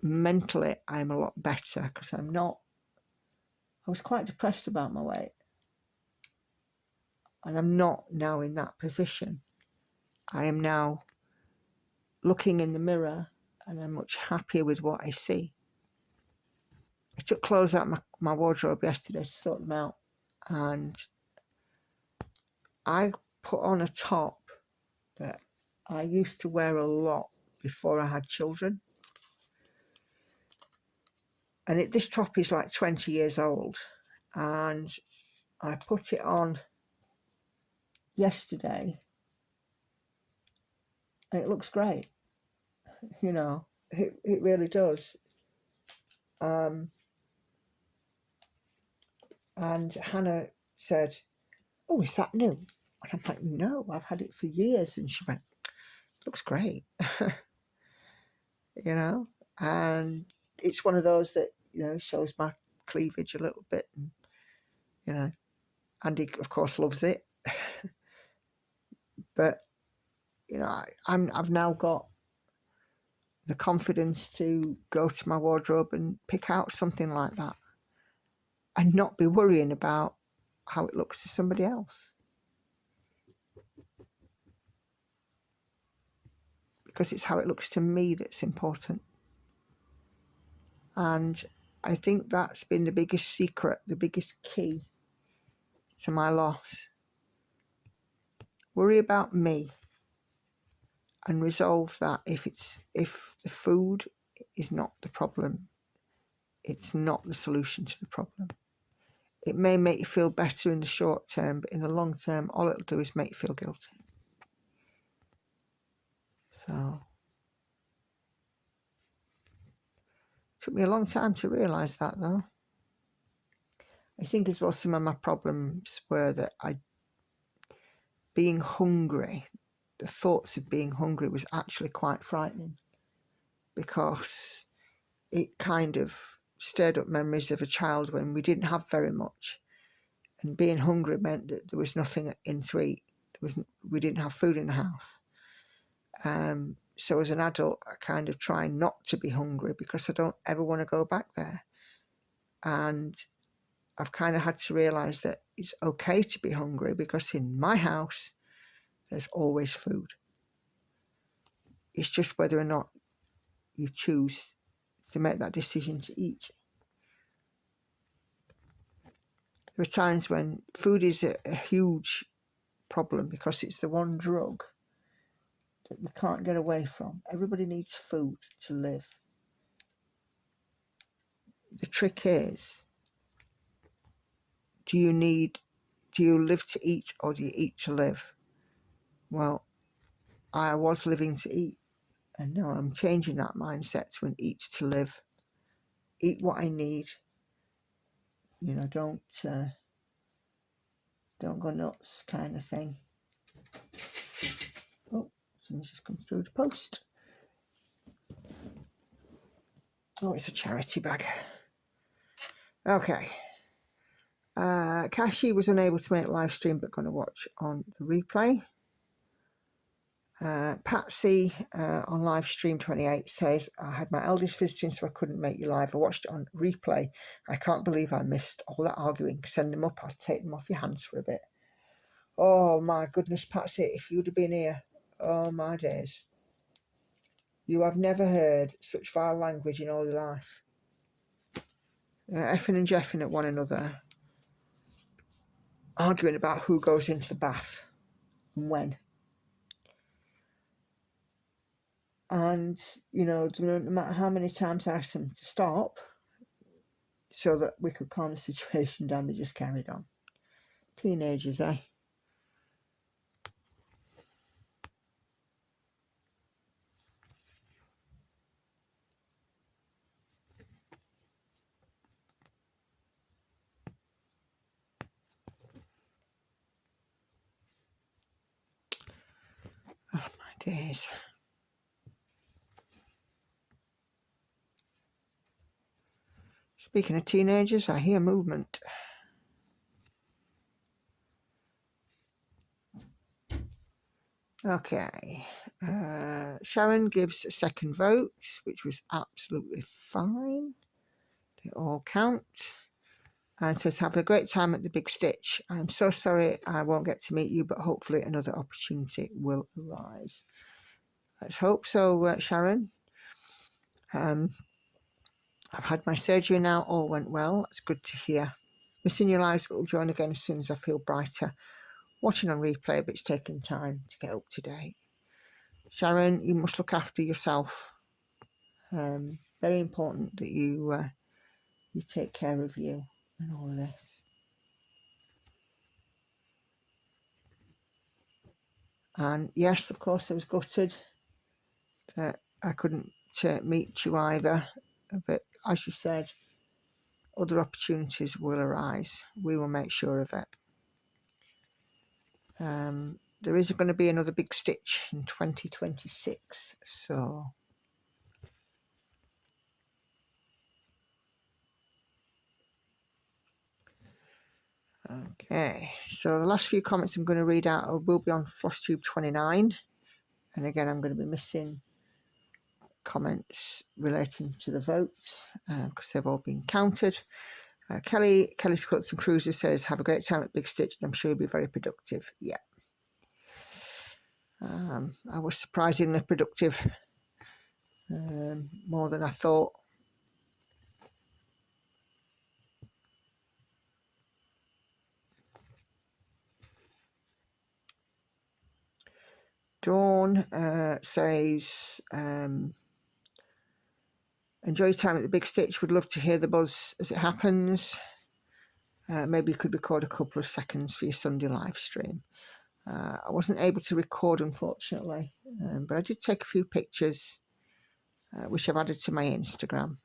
Mentally, I'm a lot better because I was quite depressed about my weight. And I'm not now in that position. I am now looking in the mirror and I'm much happier with what I see. I took clothes out of my wardrobe yesterday to sort them out, and I put on a top that I used to wear a lot before I had children. And this top is like 20 years old, and I put it on yesterday and it looks great. You know, it really does. And Hannah said, "Oh, is that new?" And I'm like, "No, I've had it for years." And she went, "Looks great." You know, and it's one of those that, you know, shows my cleavage a little bit, and, you know, Andy of course loves it. But, you know, I've now got the confidence to go to my wardrobe and pick out something like that and not be worrying about how it looks to somebody else, because it's how it looks to me that's important. And I think that's been the biggest secret, the biggest key to my loss. Worry about me and resolve that if the food is not the problem, it's not the solution to the problem. It may make you feel better in the short term, but in the long term, all it'll do is make you feel guilty. So it took me a long time to realise that, though. I think as well some of my problems were that being hungry, the thoughts of being hungry was actually quite frightening, because it kind of stirred up memories of a child when we didn't have very much, and being hungry meant that there was nothing in to eat. We didn't have food in the house. So as an adult, I kind of try not to be hungry because I don't ever want to go back there. And I've kind of had to realise that it's okay to be hungry, because in my house, there's always food. It's just whether or not you choose to make that decision to eat. There are times when food is a huge problem because it's the one drug that we can't get away from. Everybody needs food to live. The trick is, do you live to eat, or do you eat to live? Well, I was living to eat, and now I'm changing that mindset to an eat to live. Eat what I need. You know, don't go nuts kind of thing. Oh, something's just come through the post. Oh, it's a charity bag. Okay. Kashi was unable to make live stream, but going to watch on the replay. Patsy on live stream 28 says, I had my eldest visiting, so I couldn't make you live. I watched it on replay. I can't believe I missed all that arguing. Send them up, I'll take them off your hands for a bit. Oh my goodness, Patsy, if you'd have been here, oh my days. You have never heard such vile language in all your life. Effing and jeffing at one another, arguing about who goes into the bath and when. And, you know, no matter how many times I asked them to stop so that we could calm the situation down, they just carried on. Teenagers, eh? Oh, my days. Speaking of teenagers, I hear movement. Okay. Sharon gives a second vote, which was absolutely fine. They all count. And says, have a great time at the Big Stitch. I'm so sorry I won't get to meet you, but hopefully another opportunity will arise. Let's hope so, Sharon. I've had my surgery now, all went well. It's good to hear. Missing your lives, but will join again as soon as I feel brighter. Watching on replay, but it's taken time to get up to date. Sharon, you must look after yourself. Very important that you you take care of you and all of this. And yes, of course, I was gutted that I couldn't meet you either, but as you said, other opportunities will arise. We will make sure of it. There is going to be another big stitch in 2026, so okay. So the last few comments I'm going to read out will be on FlossTube 29, and again I'm going to be missing comments relating to the votes because they've all been counted. Kelly's Cuts and Cruises says, have a great time at Big Stitch, and I'm sure you'll be very productive. Yeah. I was surprisingly productive, more than I thought. Dawn says, enjoy your time at the Big Stitch, would love to hear the buzz as it happens. Maybe you could record a couple of seconds for your Sunday live stream. I wasn't able to record, unfortunately, but I did take a few pictures, which I've added to my Instagram.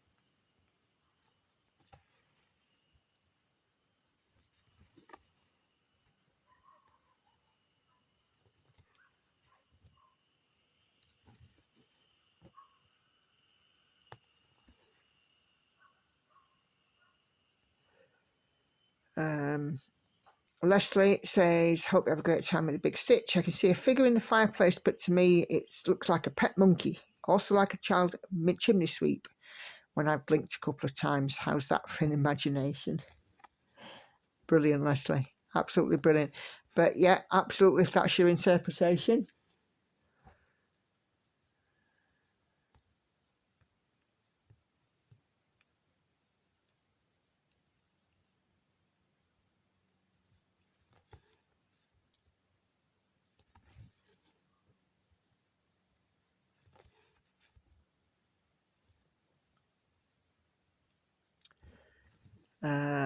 Leslie says, hope you have a great time at the Big Stitch. I can see a figure in the fireplace, but to me it looks like a pet monkey, also like a child chimney sweep when I've blinked a couple of times. How's that for an imagination? Brilliant, Leslie. Absolutely brilliant. But yeah, absolutely, if that's your interpretation.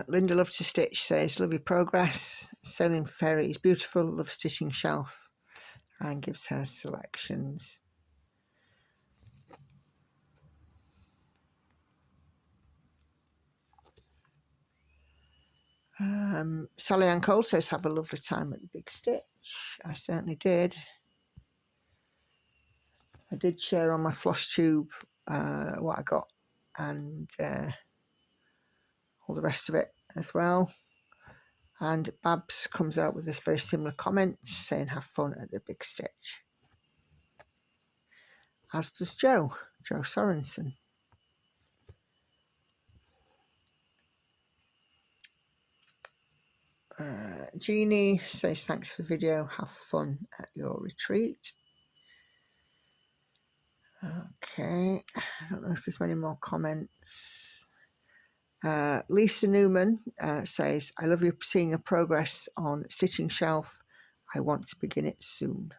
Linda Loves to Stitch says, love your progress. Sailing Fairy is beautiful, love stitching shelf, and gives her selections. Sally Ann Cole says, have a lovely time at the Big Stitch. I certainly did. I did share on my FlossTube what I got and all the rest of it as well. And Babs comes out with this very similar comment saying, have fun at the Big Stitch. As does Joe Sorensen. Jeannie says, thanks for the video, have fun at your retreat. Okay, I don't know if there's many more comments. Lisa Newman says, I love you seeing your progress on stitching shelf. I want to begin it soon.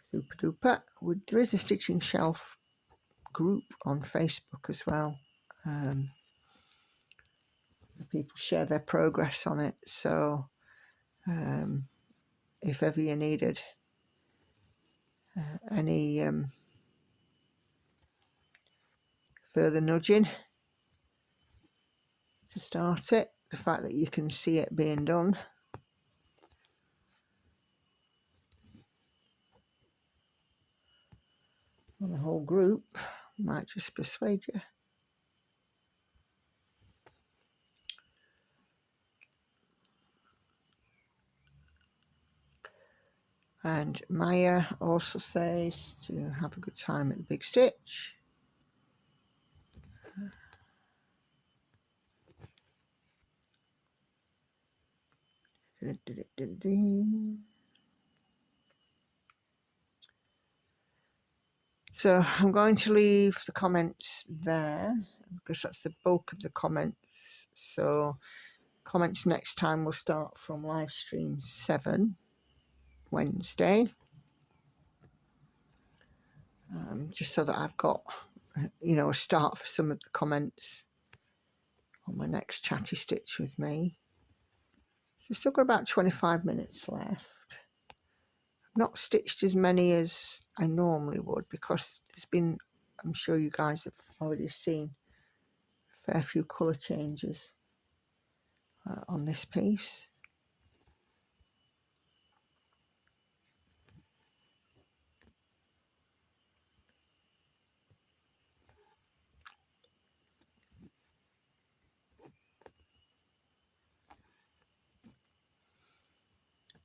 Super duper. There is a stitching shelf group on Facebook as well. People share their progress on it, so if ever you needed any further nudging to start it, the fact that you can see it being done, and the whole group might just persuade you. And Maya also says to have a good time at the Big Stitch. So I'm going to leave the comments there because that's the bulk of the comments. So comments next time will start from live stream 7 Wednesday. Just so that I've got, a start for some of the comments. on my next chatty stitch with me. So still got about 25 minutes left. I've not stitched as many as I normally would because there's been, I'm sure you guys have already seen, a fair few colour changes on this piece.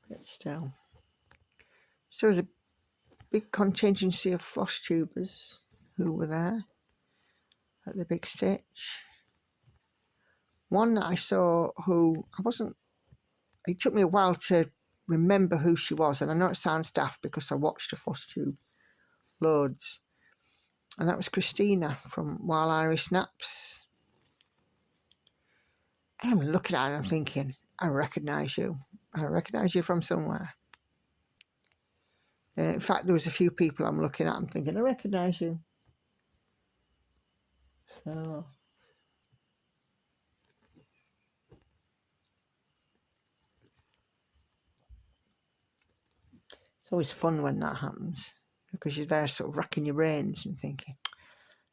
But still. So there's a big contingency of floss tubers who were there at the big stitch. One that I saw who I wasn't, it took me a while to remember who she was, and I know it sounds daft because I watched her floss tube loads, and that was Christina from While Iris Snaps. And I'm looking at her and I'm thinking, I recognise you. I recognise you from somewhere. In fact, there was a few people I'm looking at and thinking, I recognise you. So it's always fun when that happens because you're there sort of racking your brains and thinking,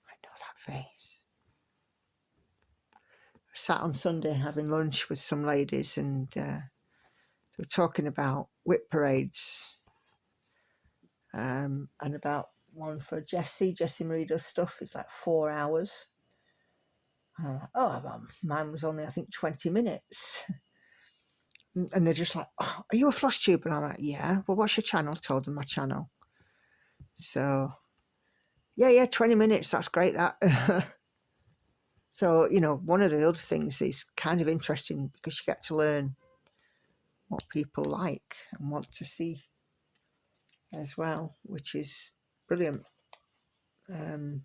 I know that face. I sat on Sunday having lunch with some ladies and they were talking about whip parades and about one for Jessie Marie does stuff. It's like 4 hours. And I'm like, oh, well, mine was only, I think, 20 minutes. And they're just like, oh, are you a floss tube? And I'm like, yeah. Well, what's your channel? Told them my channel. So, yeah, 20 minutes. That's great, that. So, you know, one of the other things is kind of interesting because you get to learn what people like and want to see as well, which is brilliant. I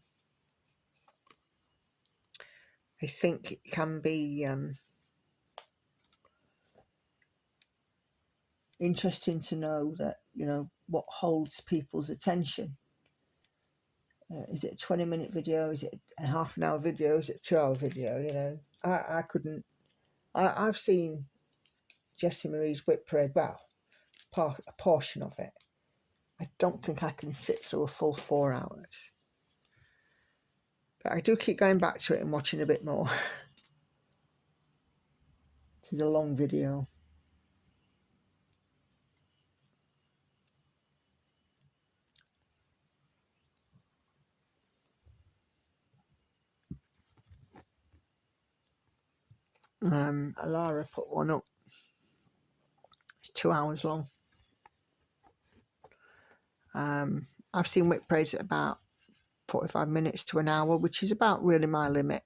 think it can be interesting to know that, you know, what holds people's attention. Is it a 20-minute video? Is it a half an hour video? Is it a 2-hour video? You know, I couldn't. I've seen Jessie Marie's whip parade, well, a portion of it. I don't think I can sit through a full 4 hours. But I do keep going back to it and watching a bit more. It's a long video. Alara put one up. It's 2 hours long. I've seen whip parades at about 45 minutes to an hour, which is about really my limit,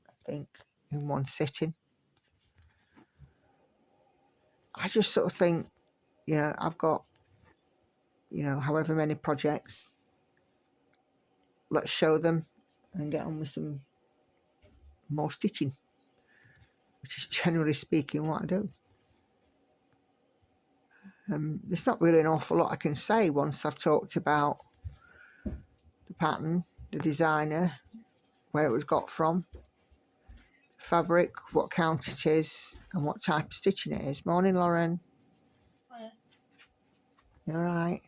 I think, in one sitting. I just sort of think, you know, I've got, you know, however many projects. Let's show them and get on with some more stitching, which is generally speaking what I do. There's not really an awful lot I can say once I've talked about the pattern, the designer, where it was got from, the fabric, what count it is, and what type of stitching it is. Morning, Lauren. Hiya. You all right?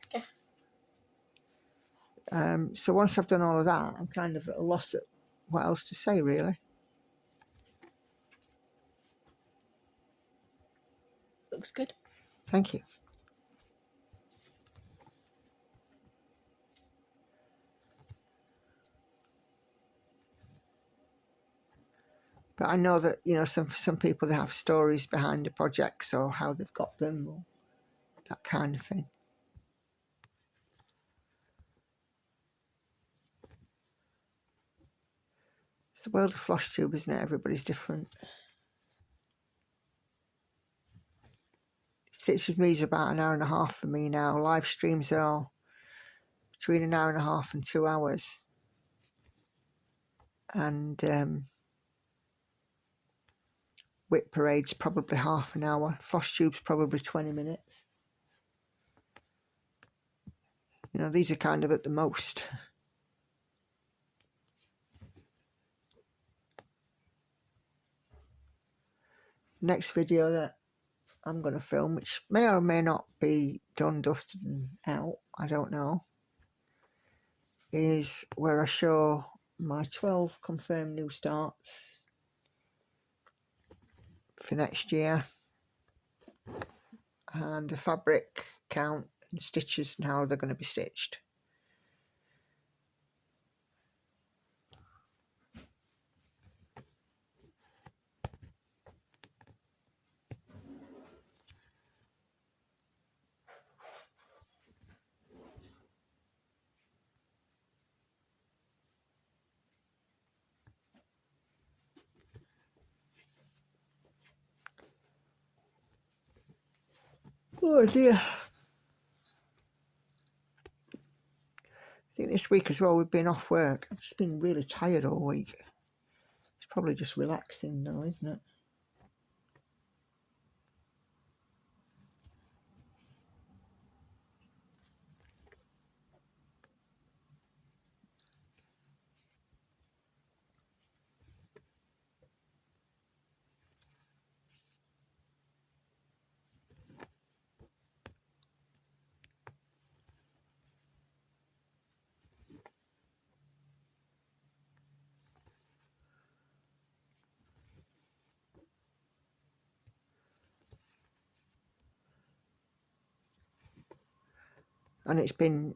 Yeah. So once I've done all of that, I'm kind of at a loss at what else to say, really. Looks good. Thank you. But I know that, you know, some people, they have stories behind the projects or how they've got them or that kind of thing. It's the world of floss tube, isn't it? Everybody's different. Stitch with me is about an hour and a half for me now. Live streams are between an hour and a half and 2 hours. And whip parade's probably half an hour. Floss tube's probably 20 minutes. You know, these are kind of at the most. next video that I'm going to film, which may or may not be done, dusted and out, I don't know, is where I show my 12 confirmed new starts for next year, and the fabric count and stitches and how they're going to be stitched. Oh dear. I think this week as well we've been off work. I've just been really tired all week. It's probably just relaxing now, isn't it? And it's been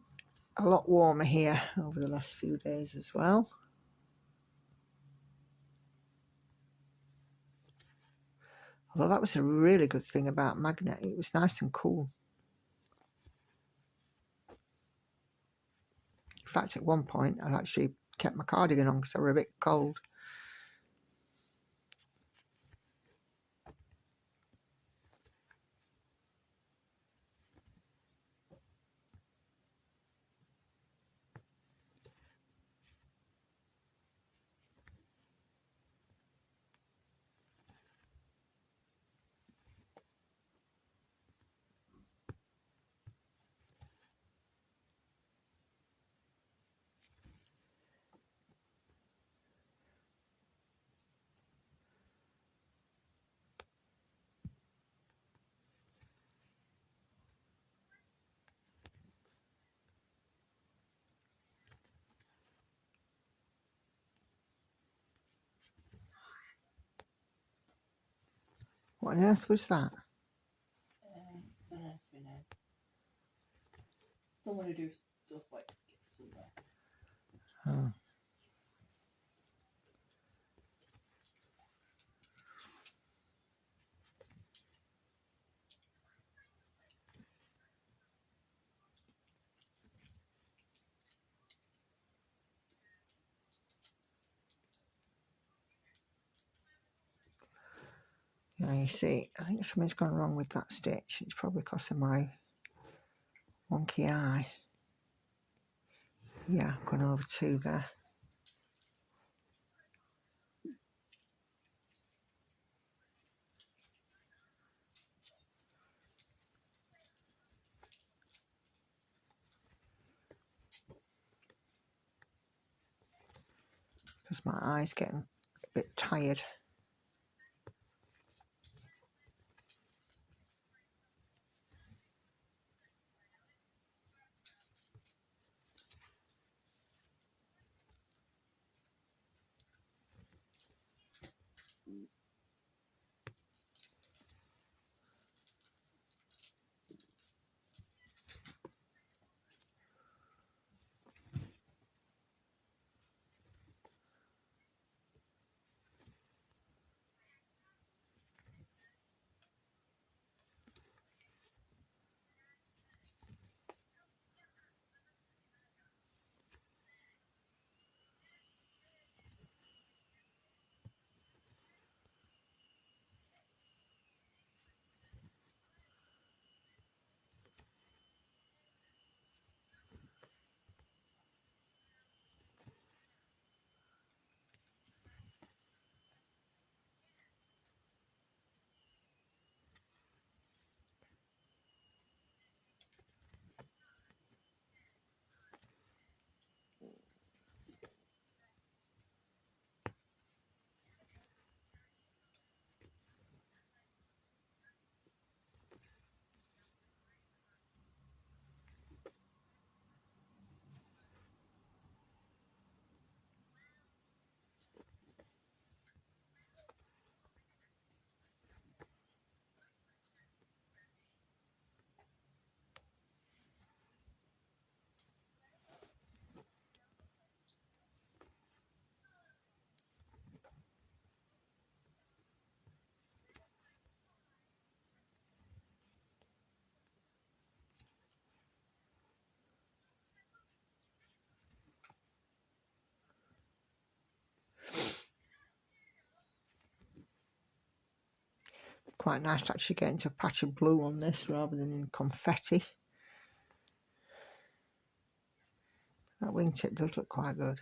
a lot warmer here over the last few days as well. Although that was a really good thing about Magnet, it was nice and cool. In fact, at one point I actually kept my cardigan on because I were a bit cold. What on earth was that? Someone who does like skips in there. Oh. Yeah, you see, I think something's gone wrong with that stitch. It's probably because of my wonky eye. Yeah, I've gone over 2 there. Because my eye's getting a bit tired. quite nice to actually get into a patch of blue on this rather than in confetti. That wingtip does look quite good.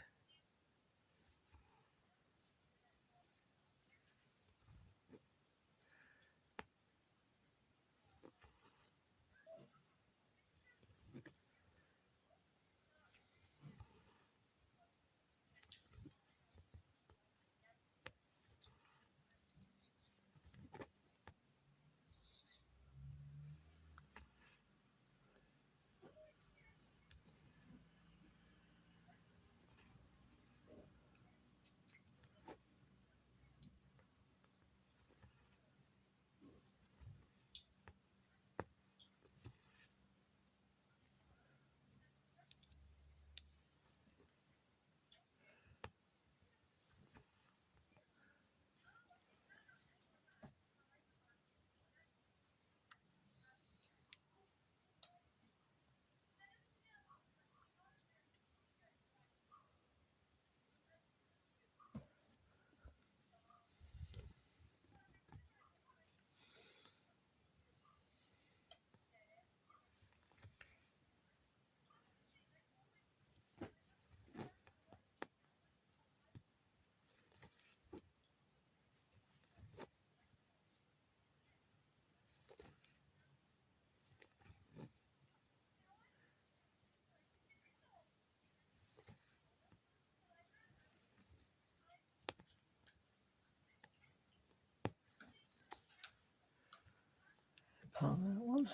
Palm that one.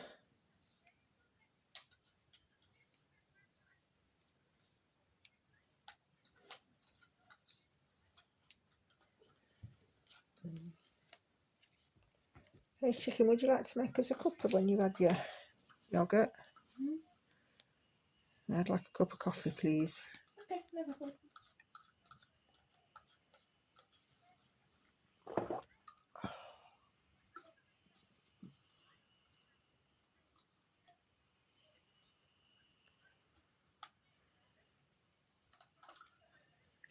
Hey Chicken, would you like to make us a cup of when you had your yoghurt? I'd like a cup of coffee, please. Okay, no problem.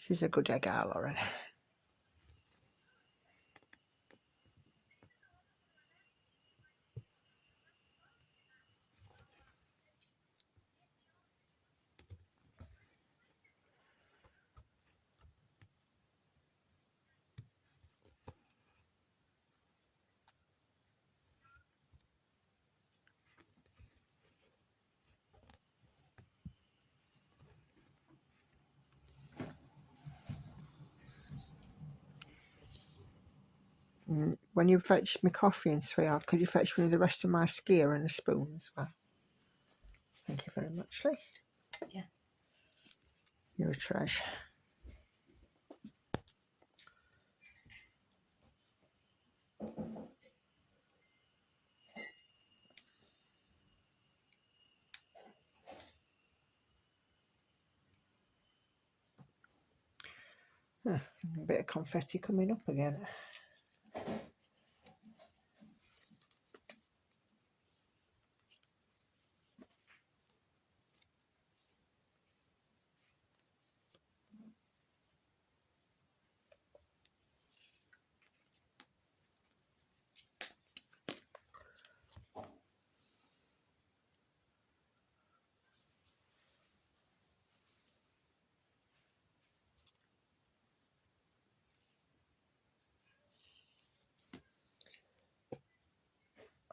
She's a good egg, Lauren. When you fetch me coffee and sweetheart, could you fetch me the rest of my skewer and a spoon as well? Thank you very much, Lee. Yeah. You're a treasure. A bit of confetti coming up again.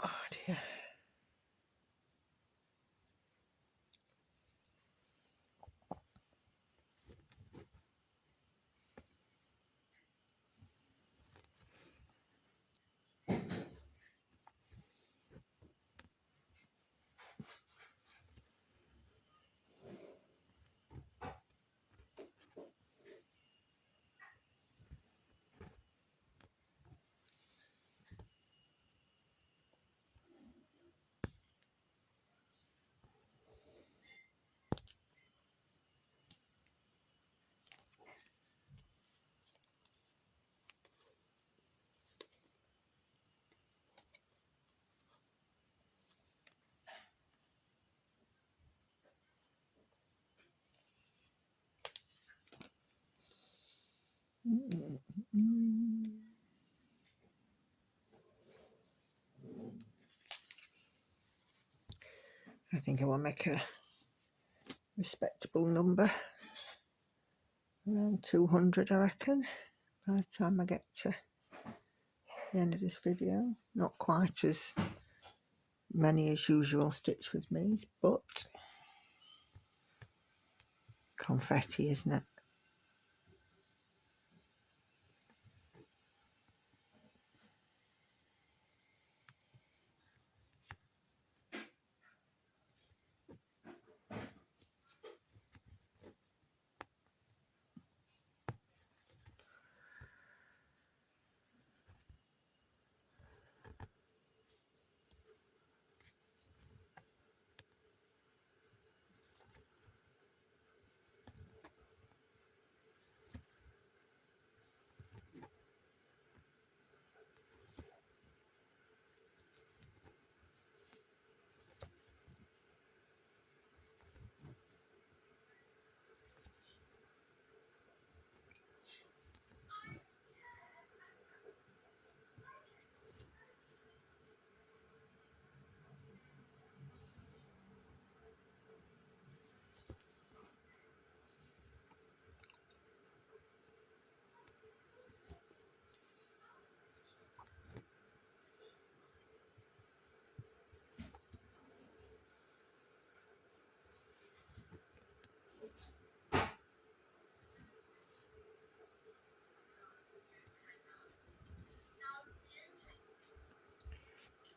Oh dear. I think I will make a respectable number, around 200 I reckon, by the time I get to the end of this video. Not quite as many as usual stitch with me's, but confetti, isn't it?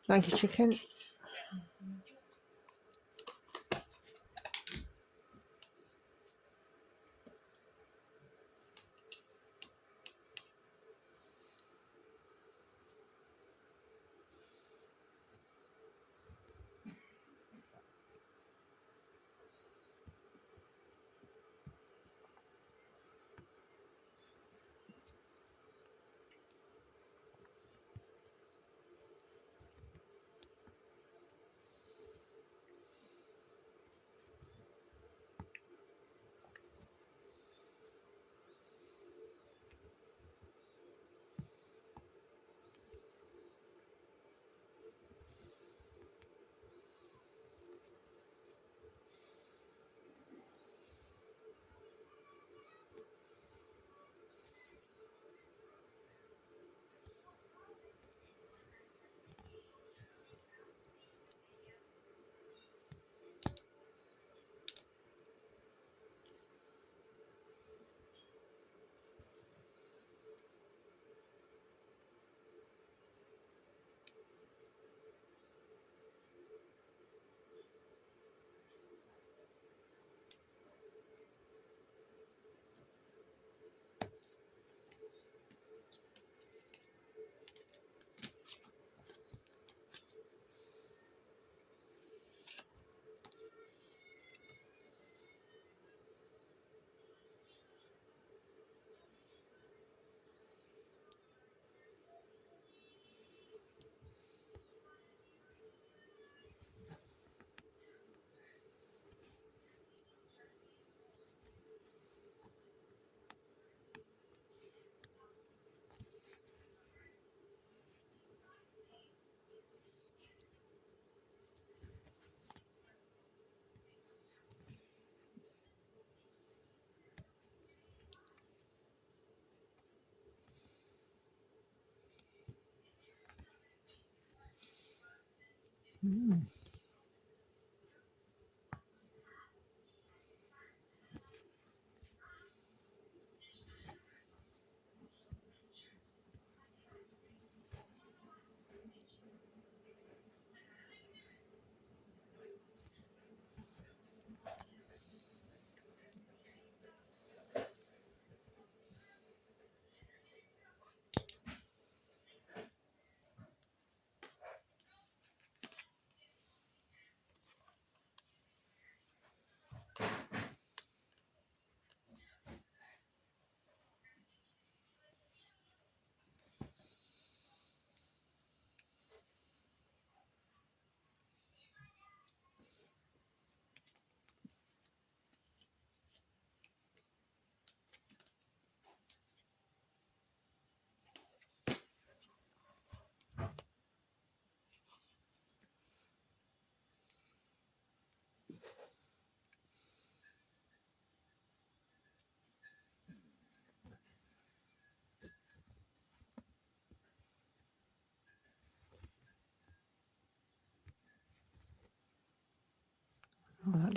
Thank you, chicken.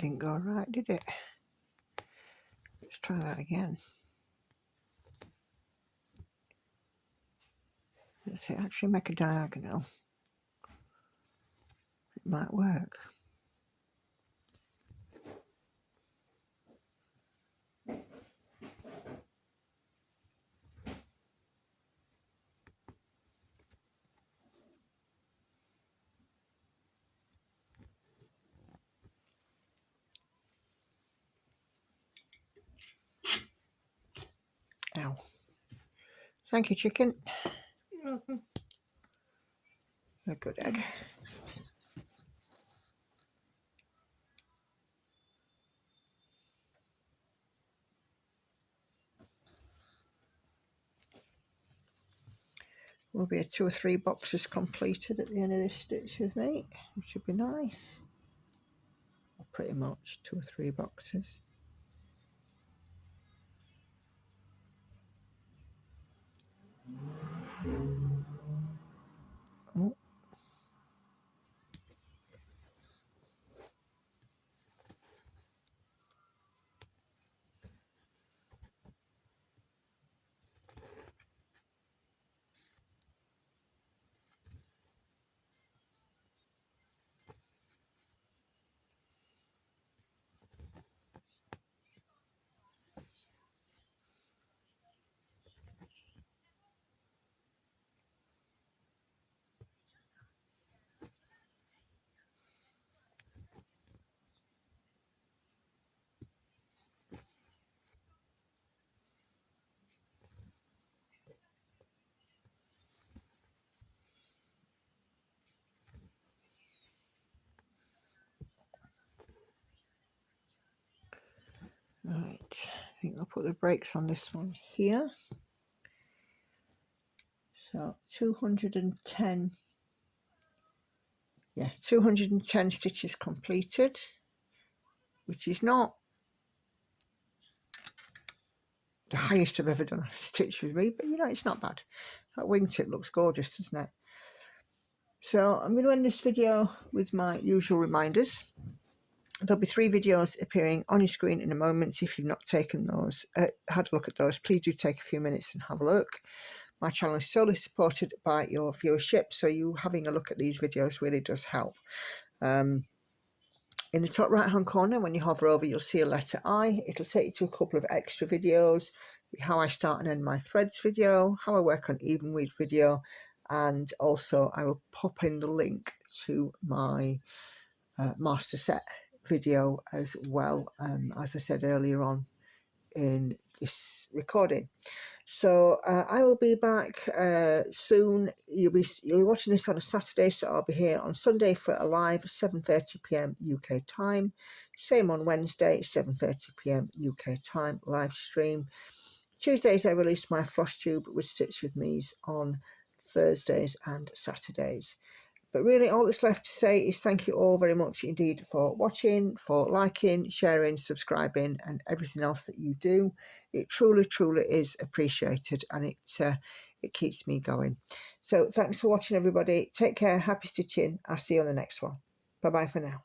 didn't go right, did it? Let's try that again. Let's see, actually make a diagonal. It might work. Ow. Thank you, chicken. You're welcome. A good egg. Will be a 2 or 3 boxes completed at the end of this stitch with me, which would be nice. Pretty much 2 or 3 boxes. Oh. Right, I think I'll put the brakes on this one here. So 210, yeah, 210 stitches completed, which is not the highest I've ever done on a stitch with me, but you know, it's not bad. That wingtip looks gorgeous, doesn't it? So I'm going to end this video with my usual reminders. There'll be 3 videos appearing on your screen in a moment. If you've not taken those, had a look at those, please do take a few minutes and have a look. My channel is solely supported by your viewership, so you having a look at these videos really does help. In the top right hand corner, when you hover over, you'll see a letter I. It'll take you to a couple of extra videos: how I start and end my threads video, how I work on even weave video, and also I will pop in the link to my master set video as well, as I said earlier on in this recording. So I will be back soon. You'll be watching this on a Saturday, so I'll be here on Sunday for a live 7:30 p.m. UK time. Same on Wednesday, 7:30 p.m. UK time live stream. Tuesdays I release my floss tube with Stitch with Me's on Thursdays and Saturdays. But really all that's left to say is thank you all very much indeed for watching, for liking, sharing, subscribing and everything else that you do. It truly, truly is appreciated, and it keeps me going. So thanks for watching, everybody. Take care. Happy stitching. I'll see you on the next one. Bye-bye for now.